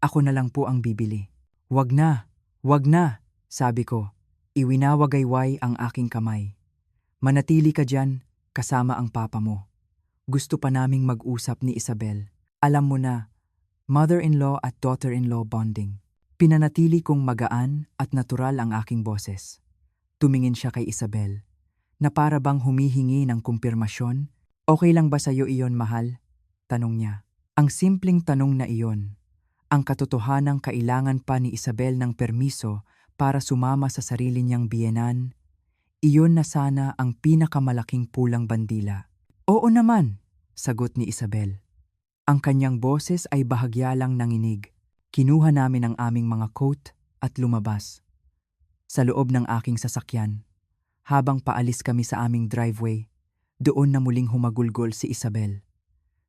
ako na lang po ang bibili. Wag na, sabi ko. Iwinawagayway ang aking kamay. Manatili ka dyan, kasama ang papa mo. Gusto pa naming mag-usap ni Isabel. Alam mo na, mother-in-law at daughter-in-law bonding. Pinanatili kong magaan at natural ang aking boses. Tumingin siya kay Isabel, na para bang humihingi ng kumpirmasyon. Okay lang ba sa'yo iyon, mahal? Tanong niya. Ang simpleng tanong na iyon. Ang katotohanang kailangan pa ni Isabel ng permiso para sumama sa sarili niyang biyenan. Iyon na sana ang pinakamalaking pulang bandila. Oo naman, sagot ni Isabel. Ang kanyang boses ay bahagya lang nanginig. Kinuha namin ang aming mga coat at lumabas. Sa loob ng aking sasakyan, habang paalis kami sa aming driveway, doon na muling humagulgol si Isabel.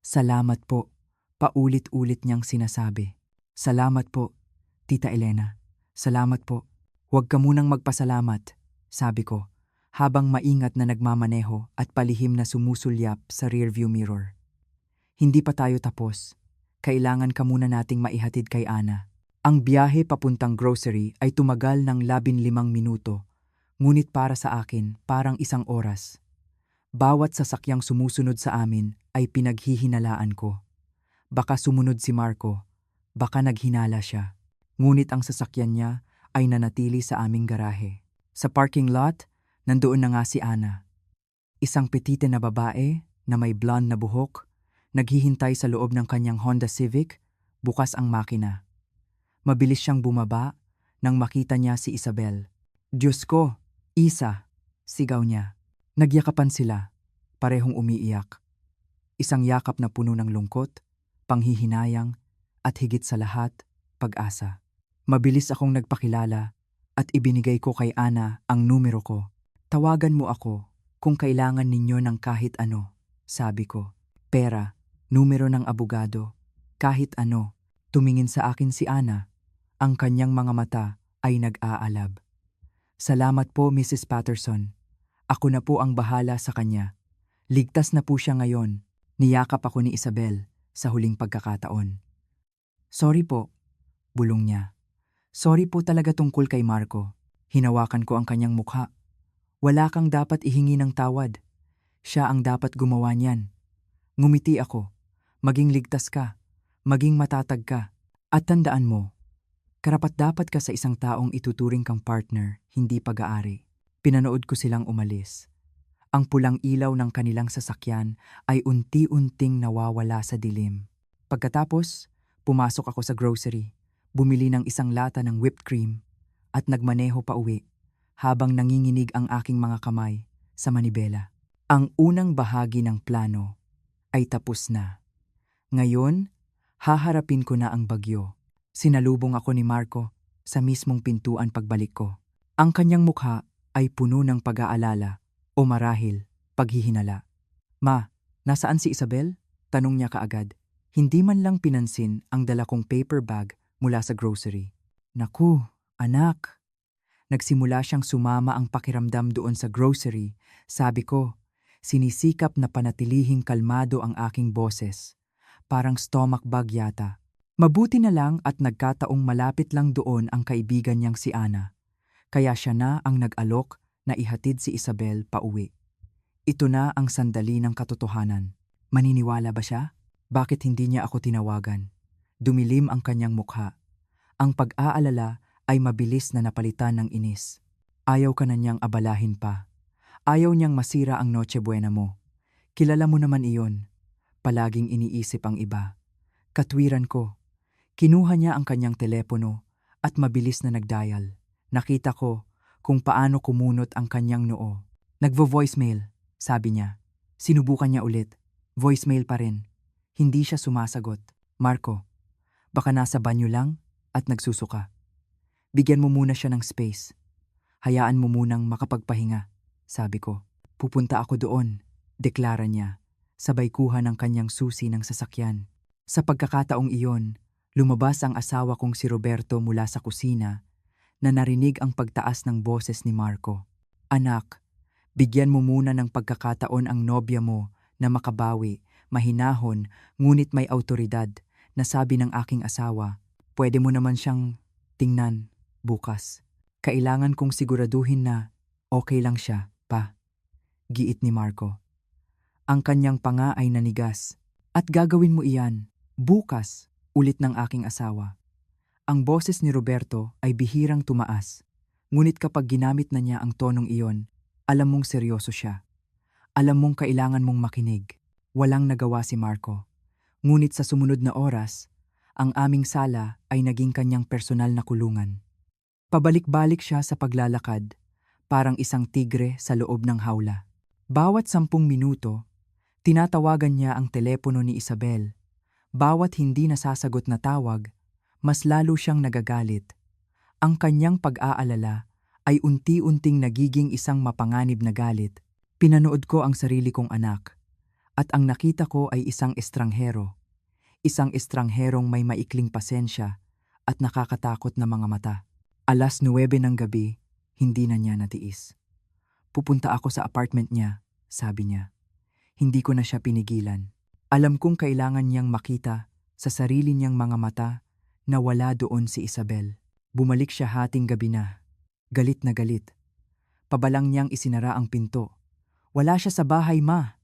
Salamat po, paulit-ulit niyang sinasabi. Salamat po, Tita Elena. Salamat po. Huwag ka munang magpasalamat, sabi ko, habang maingat na nagmamaneho at palihim na sumusulyap sa rearview mirror. Hindi pa tayo tapos. Kailangan ka muna nating maihatid kay Ana. Ang biyahe papuntang grocery ay tumagal ng 15 minuto, ngunit para sa akin parang isang oras. Bawat sasakyang sumusunod sa amin ay pinaghihinalaan ko. Baka sumunod si Marco, baka naghinala siya. Ngunit ang sasakyan niya ay nanatili sa aming garahe. Sa parking lot, nandoon na nga si Ana. Isang petite na babae na may blonde na buhok, naghihintay sa loob ng kanyang Honda Civic, bukas ang makina. Mabilis siyang bumaba nang makita niya si Isabel. Diyos ko, Isa, sigaw niya. Nagyakapan sila, parehong umiiyak. Isang yakap na puno ng lungkot, panghihinayang, at higit sa lahat, pag-asa. Mabilis akong nagpakilala at ibinigay ko kay Ana ang numero ko. Tawagan mo ako kung kailangan ninyo ng kahit ano, sabi ko. Pera, numero ng abogado, kahit ano. Tumingin sa akin si Ana. Ang kanyang mga mata ay nag-aalab. Salamat po, Mrs. Patterson. Ako na po ang bahala sa kanya. Ligtas na po siya ngayon. Niyakap ako ni Isabel sa huling pagkakataon. Sorry po, bulong niya. Sorry po talaga tungkol kay Marco. Hinawakan ko ang kanyang mukha. Wala kang dapat ihingi ng tawad. Siya ang dapat gumawa niyan. Ngumiti ako. Maging ligtas ka. Maging matatag ka. At tandaan mo, karapat-dapat ka sa isang taong ituturing kang partner, hindi pag-aari. Pinanood ko silang umalis. Ang pulang ilaw ng kanilang sasakyan ay unti-unting nawawala sa dilim. Pagkatapos, pumasok ako sa grocery, bumili ng isang lata ng whipped cream at nagmaneho pa uwi habang nanginginig ang aking mga kamay sa manibela. Ang unang bahagi ng plano ay tapos na. Ngayon, haharapin ko na ang bagyo. Sinalubong ako ni Marco sa mismong pintuan pagbalik ko. Ang kanyang mukha ay puno ng pag-aalala o marahil paghihinala. Ma, nasaan si Isabel? Tanong niya kaagad. Hindi man lang pinansin ang dala kong paper bag mula sa grocery. Naku, anak. Nagsimula siyang sumama ang pakiramdam doon sa grocery. Sabi ko, sinisikap na panatilihing kalmado ang aking boses. Parang stomach bug yata. Mabuti na lang at nagkataong malapit lang doon ang kaibigan niyang si Ana. Kaya siya na ang nag-alok na ihatid si Isabel pauwi. Ito na ang sandali ng katotohanan. Maniniwala ba siya? Bakit hindi niya ako tinawagan? Dumilim ang kanyang mukha. Ang pag-aalala ay mabilis na napalitan ng inis. Ayaw ka na niyang abalahin pa. Ayaw niyang masira ang Noche Buena mo. Kilala mo naman iyon. Palaging iniisip ang iba. Katwiran ko. Kinuha niya ang kanyang telepono at mabilis na nagdial. Nakita ko kung paano kumunot ang kanyang noo. Nagvo-voicemail, sabi niya. Sinubukan niya ulit. Voicemail pa rin. Hindi siya sumasagot. Marco, baka nasa banyo lang at nagsusuka. Bigyan mo muna siya ng space. Hayaan mo munang makapagpahinga, sabi ko. Pupunta ako doon, deklara niya, sabay kuha ng kanyang susi ng sasakyan. Sa pagkakataong iyon, lumabas ang asawa kong si Roberto mula sa kusina na narinig ang pagtaas ng boses ni Marco. Anak, bigyan mo muna ng pagkakataon ang nobya mo na makabawi, mahinahon, ngunit may autoridad, na sabi ng aking asawa. Pwede mo naman siyang tingnan bukas. Kailangan kong siguraduhin na okay lang siya, pa. Giit ni Marco. Ang kanyang panga ay nanigas. At gagawin mo iyan, bukas, ulit ng aking asawa. Ang boses ni Roberto ay bihirang tumaas. Ngunit kapag ginamit na niya ang tonong iyon, alam mong seryoso siya. Alam mong kailangan mong makinig. Walang nagawa si Marco. Ngunit sa sumunod na oras, ang aming sala ay naging kanyang personal na kulungan. Pabalik-balik siya sa paglalakad, parang isang tigre sa loob ng hawla. Bawat 10 minuto, tinatawagan niya ang telepono ni Isabel. Bawat hindi nasasagot na tawag, mas lalo siyang nagagalit. Ang kanyang pag-aalala ay unti-unting nagiging isang mapanganib na galit. Pinanood ko ang sarili kong anak, at ang nakita ko ay isang estranghero. Isang estrangherong may maikling pasensya at nakakatakot na mga mata. 9:00 ng gabi, hindi na niya natiis. Pupunta ako sa apartment niya, sabi niya. Hindi ko na siya pinigilan. Alam kong kailangan niyang makita sa sarili niyang mga mata na wala doon si Isabel. Bumalik siya hating gabi na. Galit na galit. Pabalang niyang isinara ang pinto. Wala siya sa bahay, ma.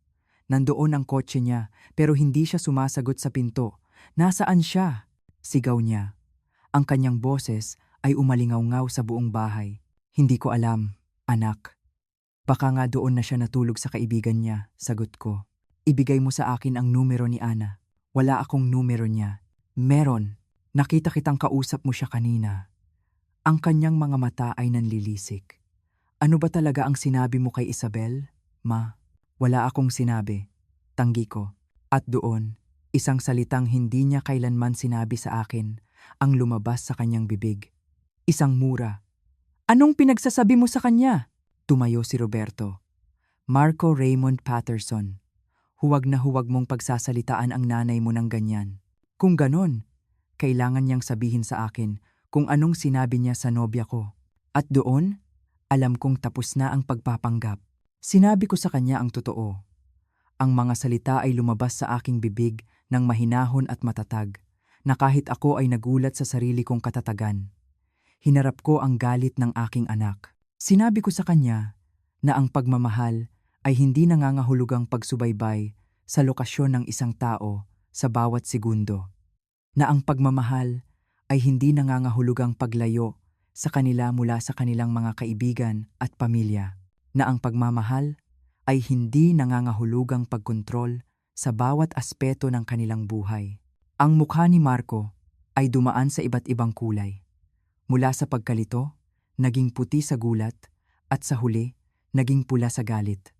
Nandoon ang kotse niya, pero hindi siya sumasagot sa pinto. Nasaan siya? Sigaw niya. Ang kanyang boses ay umalingaw-ngaw sa buong bahay. Hindi ko alam, anak. Baka nga doon na siya natulog sa kaibigan niya, sagot ko. Ibigay mo sa akin ang numero ni Ana. Wala akong numero niya. Meron. Nakita kitang kausap mo siya kanina. Ang kanyang mga mata ay nanlilisik. Ano ba talaga ang sinabi mo kay Isabel, ma? Wala akong sinabi. Tanggi ko. At doon, isang salitang hindi niya kailanman sinabi sa akin ang lumabas sa kanyang bibig. Isang mura. Anong pinagsasabi mo sa kanya? Tumayo si Roberto. Marco Raymond Patterson. Huwag na huwag mong pagsasalitaan ang nanay mo ng ganyan. Kung ganon, kailangan niyang sabihin sa akin kung anong sinabi niya sa nobya ko. At doon, alam kong tapos na ang pagpapanggap. Sinabi ko sa kanya ang totoo. Ang mga salita ay lumabas sa aking bibig ng mahinahon at matatag, na kahit ako ay nagulat sa sarili kong katatagan. Hinarap ko ang galit ng aking anak. Sinabi ko sa kanya na ang pagmamahal ay hindi nangangahulugang pagsubaybay sa lokasyon ng isang tao sa bawat segundo. Na ang pagmamahal ay hindi nangangahulugang paglayo sa kanila mula sa kanilang mga kaibigan at pamilya. Na ang pagmamahal ay hindi nangangahulugang pagkontrol sa bawat aspeto ng kanilang buhay. Ang mukha ni Marco ay dumaan sa iba't ibang kulay. Mula sa pagkalito, naging puti sa gulat, at sa huli, naging pula sa galit.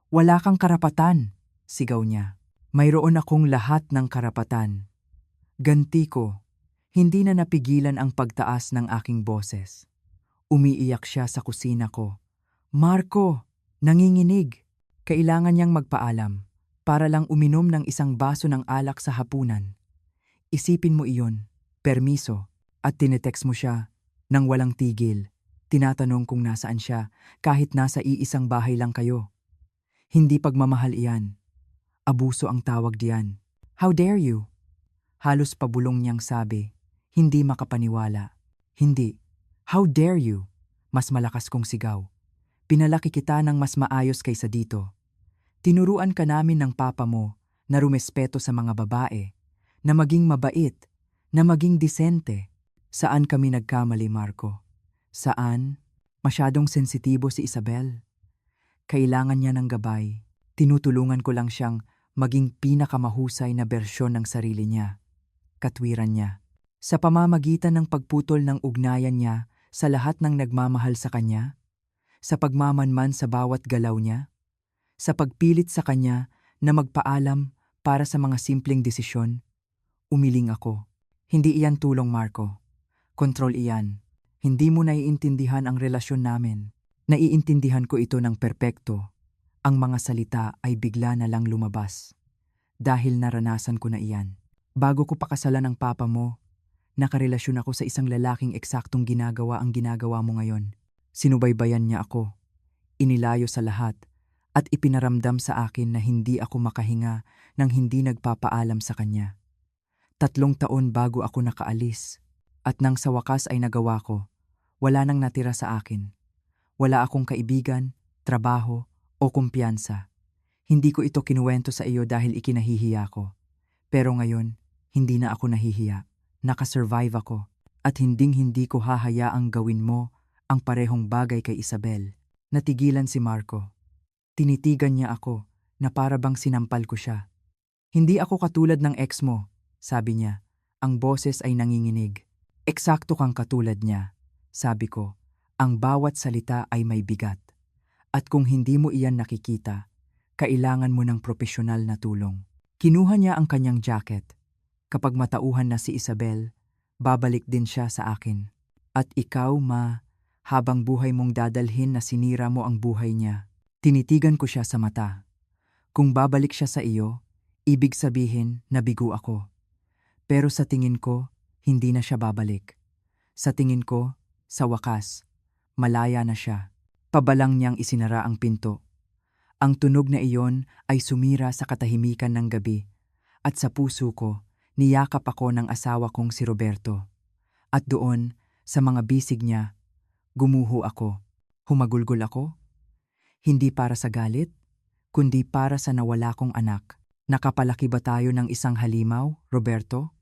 Wala kang karapatan, sigaw niya. Mayroon akong lahat ng karapatan. Ganti ko. Hindi na napigilan ang pagtaas ng aking boses. Umiiyak siya sa kusina ko. Marco, nanginginig. Kailangan niyang magpaalam para lang uminom ng isang baso ng alak sa hapunan. Isipin mo iyon, permiso, at tinetext mo siya nang walang tigil. Tinatanong kung nasaan siya kahit nasa iisang bahay lang kayo. Hindi pagmamahal iyan. Abuso ang tawag diyan. How dare you? Halos pabulong niyang sabi, hindi makapaniwala. Hindi. How dare you? Mas malakas kong sigaw. Pinalaki kita ng mas maayos kaysa dito. Tinuruan ka namin ng papa mo na rumespeto sa mga babae, na maging mabait, na maging disente. Saan kami nagkamali, Marco? Saan? Masyadong sensitibo si Isabel. Kailangan niya ng gabay. Tinutulungan ko lang siyang maging pinakamahusay na bersyon ng sarili niya. Katwiran niya. Sa pamamagitan ng pagputol ng ugnayan niya sa lahat ng nagmamahal sa kanya, sa pagmamanman sa bawat galaw niya, sa pagpilit sa kanya na magpaalam para sa mga simpleng desisyon, umiling ako. Hindi iyan tulong, Marco. Kontrol iyan. Hindi mo naiintindihan ang relasyon namin. Naiintindihan ko ito ng perpekto. Ang mga salita ay bigla na lang lumabas. Dahil naranasan ko na iyan. Bago ko pakasalan ang papa mo, nakarelasyon ako sa isang lalaking eksaktong ginagawa ang ginagawa mo ngayon. Sinubaybayan niya ako. Inilayo sa lahat at ipinaramdam sa akin na hindi ako makahinga nang hindi nagpapaalam sa kanya. 3 taon bago ako nakaalis at nang sa wakas ay nagawa ko, wala nang natira sa akin. Wala akong kaibigan, trabaho o kumpiyansa. Hindi ko ito kinuwento sa iyo dahil ikinahihiya ko. Pero ngayon, hindi na ako nahihiya. Nakasurvive ako at hinding-hindi ko hahayaang gawin mo ang parehong bagay kay Isabel. Natigilan si Marco. Tinitigan niya ako na para bang sinampal ko siya. Hindi ako katulad ng ex mo, sabi niya. Ang boses ay nanginginig. Eksakto kang katulad niya, sabi ko. Ang bawat salita ay may bigat. At kung hindi mo iyan nakikita, kailangan mo ng propesyonal na tulong. Kinuha niya ang kanyang jacket. Kapag matauhan na si Isabel, babalik din siya sa akin. At ikaw, ma, habang buhay mong dadalhin na sinira mo ang buhay niya. Tinitigan ko siya sa mata. Kung babalik siya sa iyo, ibig sabihin na bigo ako. Pero sa tingin ko, hindi na siya babalik. Sa tingin ko, sa wakas, malaya na siya. Pabalang niyang isinara ang pinto. Ang tunog na iyon ay sumira sa katahimikan ng gabi at sa puso ko, niyakap ako ng asawa kong si Roberto. At doon, sa mga bisig niya, gumuho ako. Humagulgol ako? Hindi para sa galit, kundi para sa nawala kong anak. Nakapalaki ba tayo ng isang halimaw, Roberto?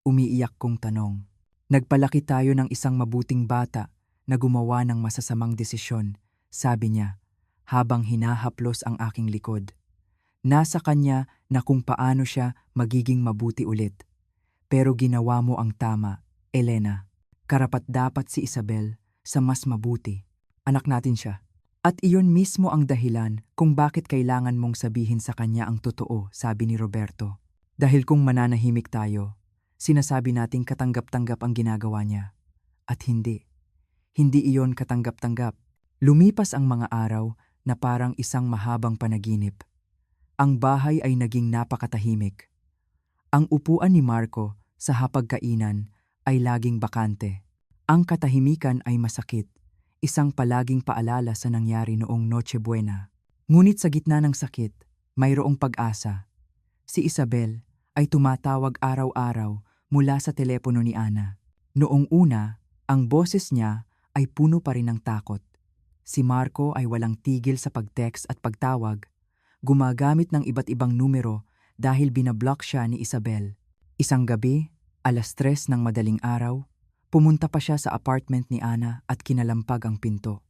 Umiiyak kong tanong. Nagpalaki tayo ng isang mabuting bata na gumawa ng masasamang desisyon, sabi niya, habang hinahaplos ang aking likod. Nasa kanya na kung paano siya magiging mabuti ulit. Pero ginawa mo ang tama, Elena. Karapat-dapat si Isabel sa mas mabuti. Anak natin siya. At iyon mismo ang dahilan kung bakit kailangan mong sabihin sa kanya ang totoo, sabi ni Roberto. Dahil kung mananahimik tayo, sinasabi nating katanggap-tanggap ang ginagawa niya. At hindi. Hindi iyon katanggap-tanggap. Lumipas ang mga araw na parang isang mahabang panaginip. Ang bahay ay naging napakatahimik. Ang upuan ni Marco sa hapagkainan ay laging bakante. Ang katahimikan ay masakit, isang palaging paalala sa nangyari noong Noche Buena. Ngunit sa gitna ng sakit, mayroong pag-asa. Si Isabel ay tumatawag araw-araw mula sa telepono ni Ana. Noong una, ang boses niya ay puno pa rin ng takot. Si Marco ay walang tigil sa pag-text at pagtawag, gumagamit ng iba't ibang numero dahil binablock siya ni Isabel. Isang gabi, 3:00 ng madaling araw, pumunta pa siya sa apartment ni Ana at kinalampag ang pinto.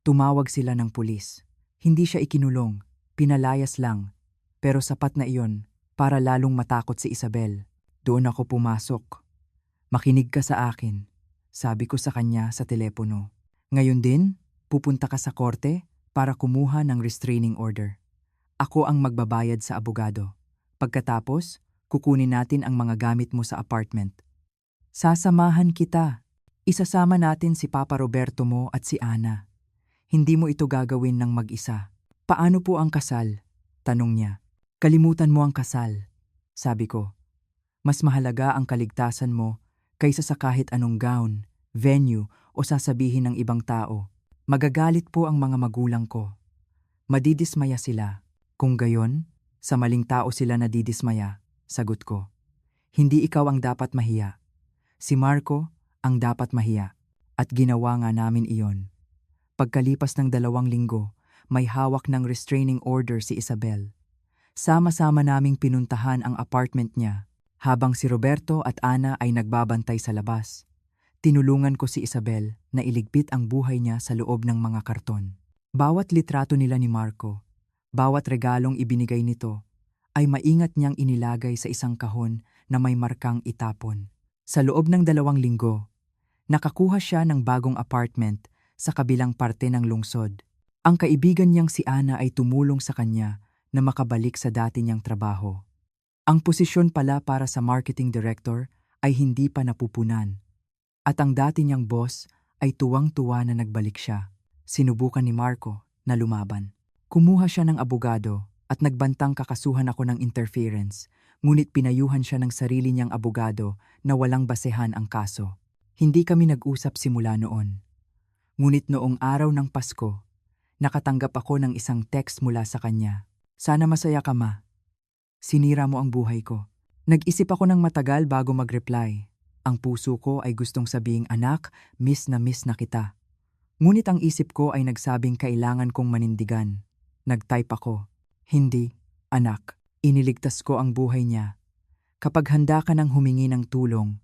Tumawag sila ng pulis. Hindi siya ikinulong, pinalayas lang, pero sapat na iyon para lalong matakot si Isabel. Doon ako pumasok. Makinig ka sa akin, sabi ko sa kanya sa telepono. Ngayon din, pupunta ka sa korte para kumuha ng restraining order. Ako ang magbabayad sa abogado. Pagkatapos, kukunin natin ang mga gamit mo sa apartment. Sasamahan kita. Isasama natin si Papa Roberto mo at si Ana. Hindi mo ito gagawin ng mag-isa. Paano po ang kasal? Tanong niya. Kalimutan mo ang kasal. Sabi ko. Mas mahalaga ang kaligtasan mo kaysa sa kahit anong gown, venue o sasabihin ng ibang tao. Magagalit po ang mga magulang ko. Madidismaya sila. Kung gayon, sa maling tao sila nadidismaya, sagot ko. Hindi ikaw ang dapat mahiya. Si Marco ang dapat mahiya. At ginawa nga namin iyon. Pagkalipas ng 2 linggo, may hawak ng restraining order si Isabel. Sama-sama naming pinuntahan ang apartment niya. Habang si Roberto at Ana ay nagbabantay sa labas, tinulungan ko si Isabel na iligpit ang buhay niya sa loob ng mga karton. Bawat litrato nila ni Marco, bawat regalong ibinigay nito, ay maingat niyang inilagay sa isang kahon na may markang itapon. Sa loob ng 2 linggo, nakakuha siya ng bagong apartment sa kabilang parte ng lungsod. Ang kaibigan niyang si Ana ay tumulong sa kanya na makabalik sa dati niyang trabaho. Ang posisyon pala para sa marketing director ay hindi pa napupunan. At ang dati niyang boss ay tuwang-tuwa na nagbalik siya. Sinubukan ni Marco na lumaban. Kumuha siya ng abogado at nagbantang kakasuhan ako ng interference, ngunit pinayuhan siya ng sarili niyang abogado na walang basehan ang kaso. Hindi kami nag-usap simula noon. Ngunit noong araw ng Pasko, nakatanggap ako ng isang text mula sa kanya. Sana masaya ka, ma. Sinira mo ang buhay ko. Nag-isip ako ng matagal bago mag-reply. Ang puso ko ay gustong sabing, anak, miss na kita. Ngunit ang isip ko ay nagsabing kailangan kong manindigan. Nag-type ako, hindi, anak, iniligtas ko ang buhay niya. Kapag handa ka ng humingi ng tulong,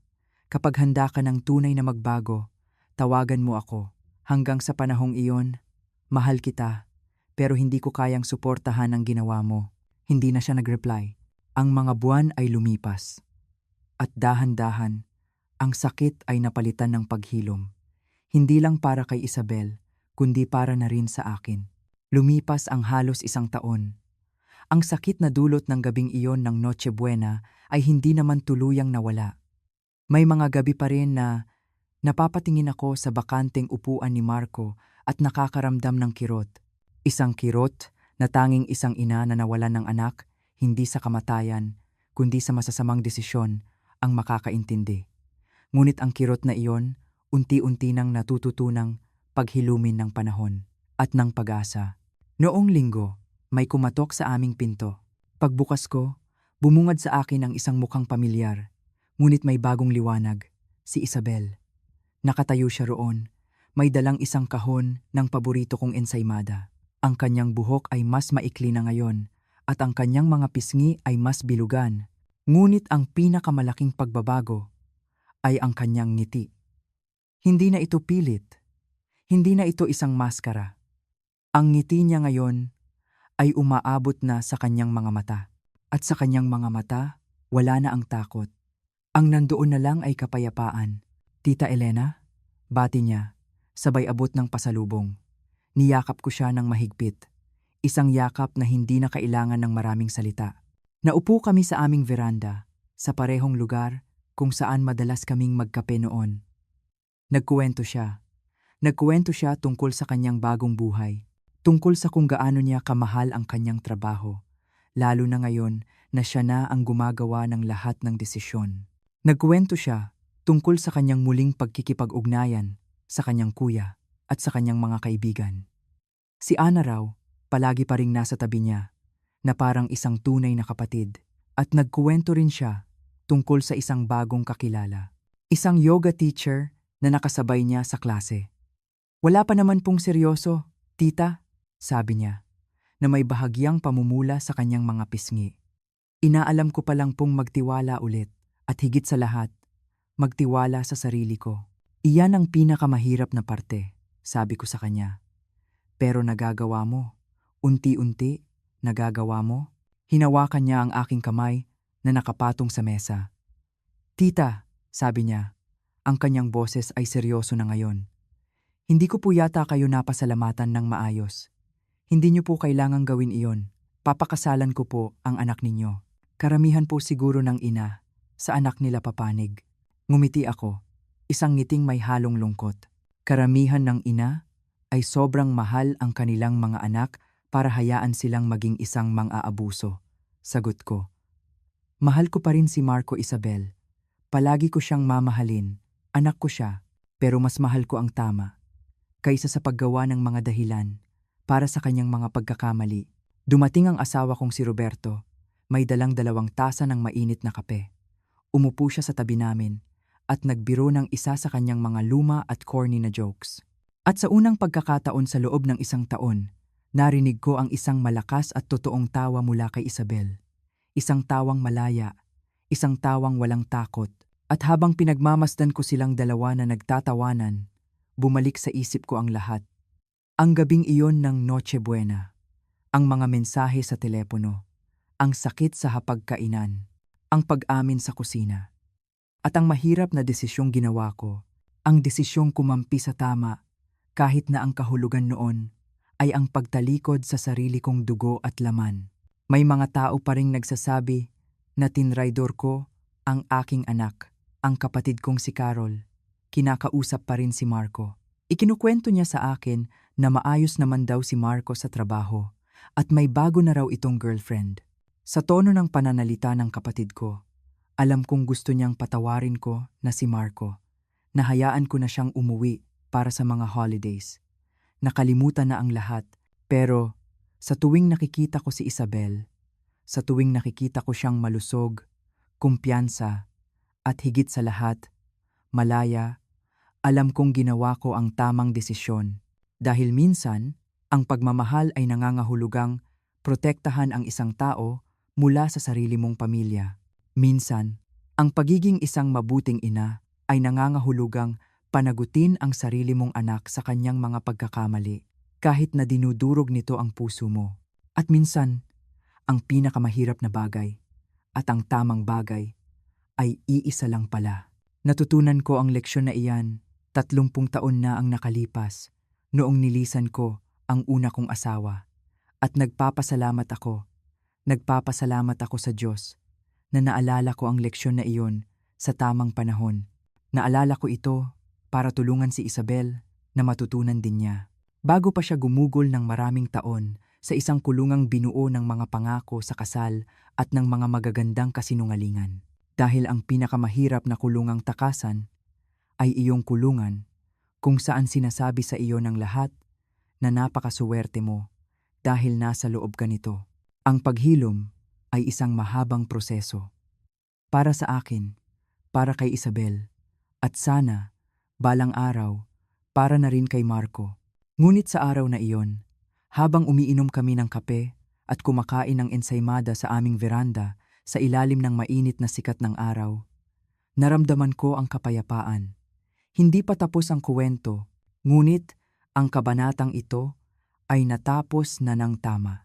kapag handa ka ng tunay na magbago, tawagan mo ako. Hanggang sa panahong iyon, mahal kita, pero hindi ko kayang suportahan ang ginawa mo. Hindi na siya nag-reply. Ang mga buwan ay lumipas. At dahan-dahan, ang sakit ay napalitan ng paghilom. Hindi lang para kay Isabel, kundi para na rin sa akin. Lumipas ang halos 1 taon. Ang sakit na dulot ng gabing iyon ng Noche Buena ay hindi naman tuluyang nawala. May mga gabi pa rin na napapatingin ako sa bakanteng upuan ni Marco at nakakaramdam ng kirot. Isang kirot na tanging isang ina na nawalan ng anak, hindi sa kamatayan, kundi sa masasamang desisyon ang makakaintindi. Ngunit ang kirot na iyon, unti-unti nang natututunang paghilumin ng panahon at ng pag-asa. Noong linggo, may kumatok sa aming pinto. Pagbukas ko, bumungad sa akin ang isang mukhang pamilyar, ngunit may bagong liwanag, si Isabel. Nakatayo siya roon, may dalang isang kahon ng paborito kong ensaymada. Ang kanyang buhok ay mas maikli na ngayon at ang kanyang mga pisngi ay mas bilugan. Ngunit ang pinakamalaking pagbabago ay ang kanyang ngiti. Hindi na ito pilit. Hindi na ito isang maskara. Ang ngiti niya ngayon ay umaabot na sa kanyang mga mata. At sa kanyang mga mata, wala na ang takot. Ang nandoon na lang ay kapayapaan. Tita Elena, bati niya, sabay abot ng pasalubong. Niyakap ko siya ng mahigpit. Isang yakap na hindi na kailangan ng maraming salita. Naupo kami sa aming veranda, sa parehong lugar kung saan madalas kaming magkape noon. Nagkuwento siya. Nagkuwento siya tungkol sa kanyang bagong buhay, tungkol sa kung gaano niya kamahal ang kanyang trabaho, lalo na ngayon na siya na ang gumagawa ng lahat ng desisyon. Nagkuwento siya tungkol sa kanyang muling pagkikipag-ugnayan sa kanyang kuya at sa kanyang mga kaibigan. Si Ana raw, palagi pa ring nasa tabi niya, na parang isang tunay na kapatid. At nagkuwento rin siya tungkol sa isang bagong kakilala. Isang yoga teacher na nakasabay niya sa klase. Wala pa naman pong seryoso, tita, sabi niya, na may bahagyang pamumula sa kanyang mga pisngi. Inaalam ko palang pong magtiwala ulit at higit sa lahat, magtiwala sa sarili ko. Iyan ang pinakamahirap na parte, sabi ko sa kanya. Pero nagagawa mo. Unti-unti, nagagawa mo. Hinawakan niya ang aking kamay na nakapatong sa mesa. Tita, sabi niya, ang kanyang boses ay seryoso na ngayon. Hindi ko po yata kayo napasalamatan ng maayos. Hindi niyo po kailangang gawin iyon. Papakasalan ko po ang anak ninyo. Karamihan po siguro ng ina sa anak nila papanig. Ngumiti ako, isang ngiting may halong lungkot. Karamihan ng ina ay sobrang mahal ang kanilang mga anak para hayaan silang maging isang mang-aabuso. Sagot ko. Mahal ko pa rin si Marco, Isabel. Palagi ko siyang mamahalin. Anak ko siya, pero mas mahal ko ang tama. Kaysa sa paggawa ng mga dahilan para sa kanyang mga pagkakamali. Dumating ang asawa kong si Roberto. May dalang 2 tasa ng mainit na kape. Umupo siya sa tabi namin at nagbiro ng isa sa kanyang mga luma at corny na jokes. At sa unang pagkakataon sa loob ng 1 taon, narinig ko ang isang malakas at totoong tawa mula kay Isabel. Isang tawang malaya, isang tawang walang takot. At habang pinagmamasdan ko silang dalawa na nagtatawanan, bumalik sa isip ko ang lahat. Ang gabing iyon ng Noche Buena, ang mga mensahe sa telepono, ang sakit sa hapagkainan, ang pag-amin sa kusina. At ang mahirap na desisyong ginawa ko, ang desisyong kumampi sa tama, kahit na ang kahulugan noon ay ang pagtalikod sa sarili kong dugo at laman. May mga tao pa ring nagsasabi na tinraidor ko ang aking anak, ang kapatid kong si Carol. Kinakausap pa rin si Marco. Ikinukwento niya sa akin na maayos naman daw si Marco sa trabaho at may bago na raw itong girlfriend. Sa tono ng pananalita ng kapatid ko, alam kong gusto niyang patawarin ko na si Marco. Nahayaan ko na siyang umuwi para sa mga holidays. Nakalimutan na ang lahat, pero sa tuwing nakikita ko si Isabel, sa tuwing nakikita ko siyang malusog, kumpiyansa, at higit sa lahat, malaya, alam kong ginawa ko ang tamang desisyon. Dahil minsan, ang pagmamahal ay nangangahulugang protektahan ang isang tao mula sa sarili mong pamilya. Minsan, ang pagiging isang mabuting ina ay nangangahulugang panagutin ang sarili mong anak sa kanyang mga pagkakamali, kahit na dinudurog nito ang puso mo. At minsan, ang pinakamahirap na bagay at ang tamang bagay ay iisa lang pala. Natutunan ko ang leksyon na iyan 30 taon na ang nakalipas noong nilisan ko ang una kong asawa. At nagpapasalamat ako sa Diyos na naalala ko ang leksyon na iyon sa tamang panahon. Naalala ko ito para tulungan si Isabel na matutunan din niya. Bago pa siya gumugol ng maraming taon sa isang kulungang binuo ng mga pangako sa kasal at ng mga magagandang kasinungalingan. Dahil ang pinakamahirap na kulungang takasan ay iyong kulungan kung saan sinasabi sa iyo ng lahat na napakasuwerte mo dahil nasa loob ka nito. Ang paghilom ay isang mahabang proseso. Para sa akin, para kay Isabel, at sana, balang araw, para na rin kay Marco. Ngunit sa araw na iyon, habang umiinom kami ng kape at kumakain ng ensaymada sa aming veranda sa ilalim ng mainit na sikat ng araw, naramdaman ko ang kapayapaan. Hindi pa tapos ang kuwento, ngunit ang kabanatang ito ay natapos na ng tama.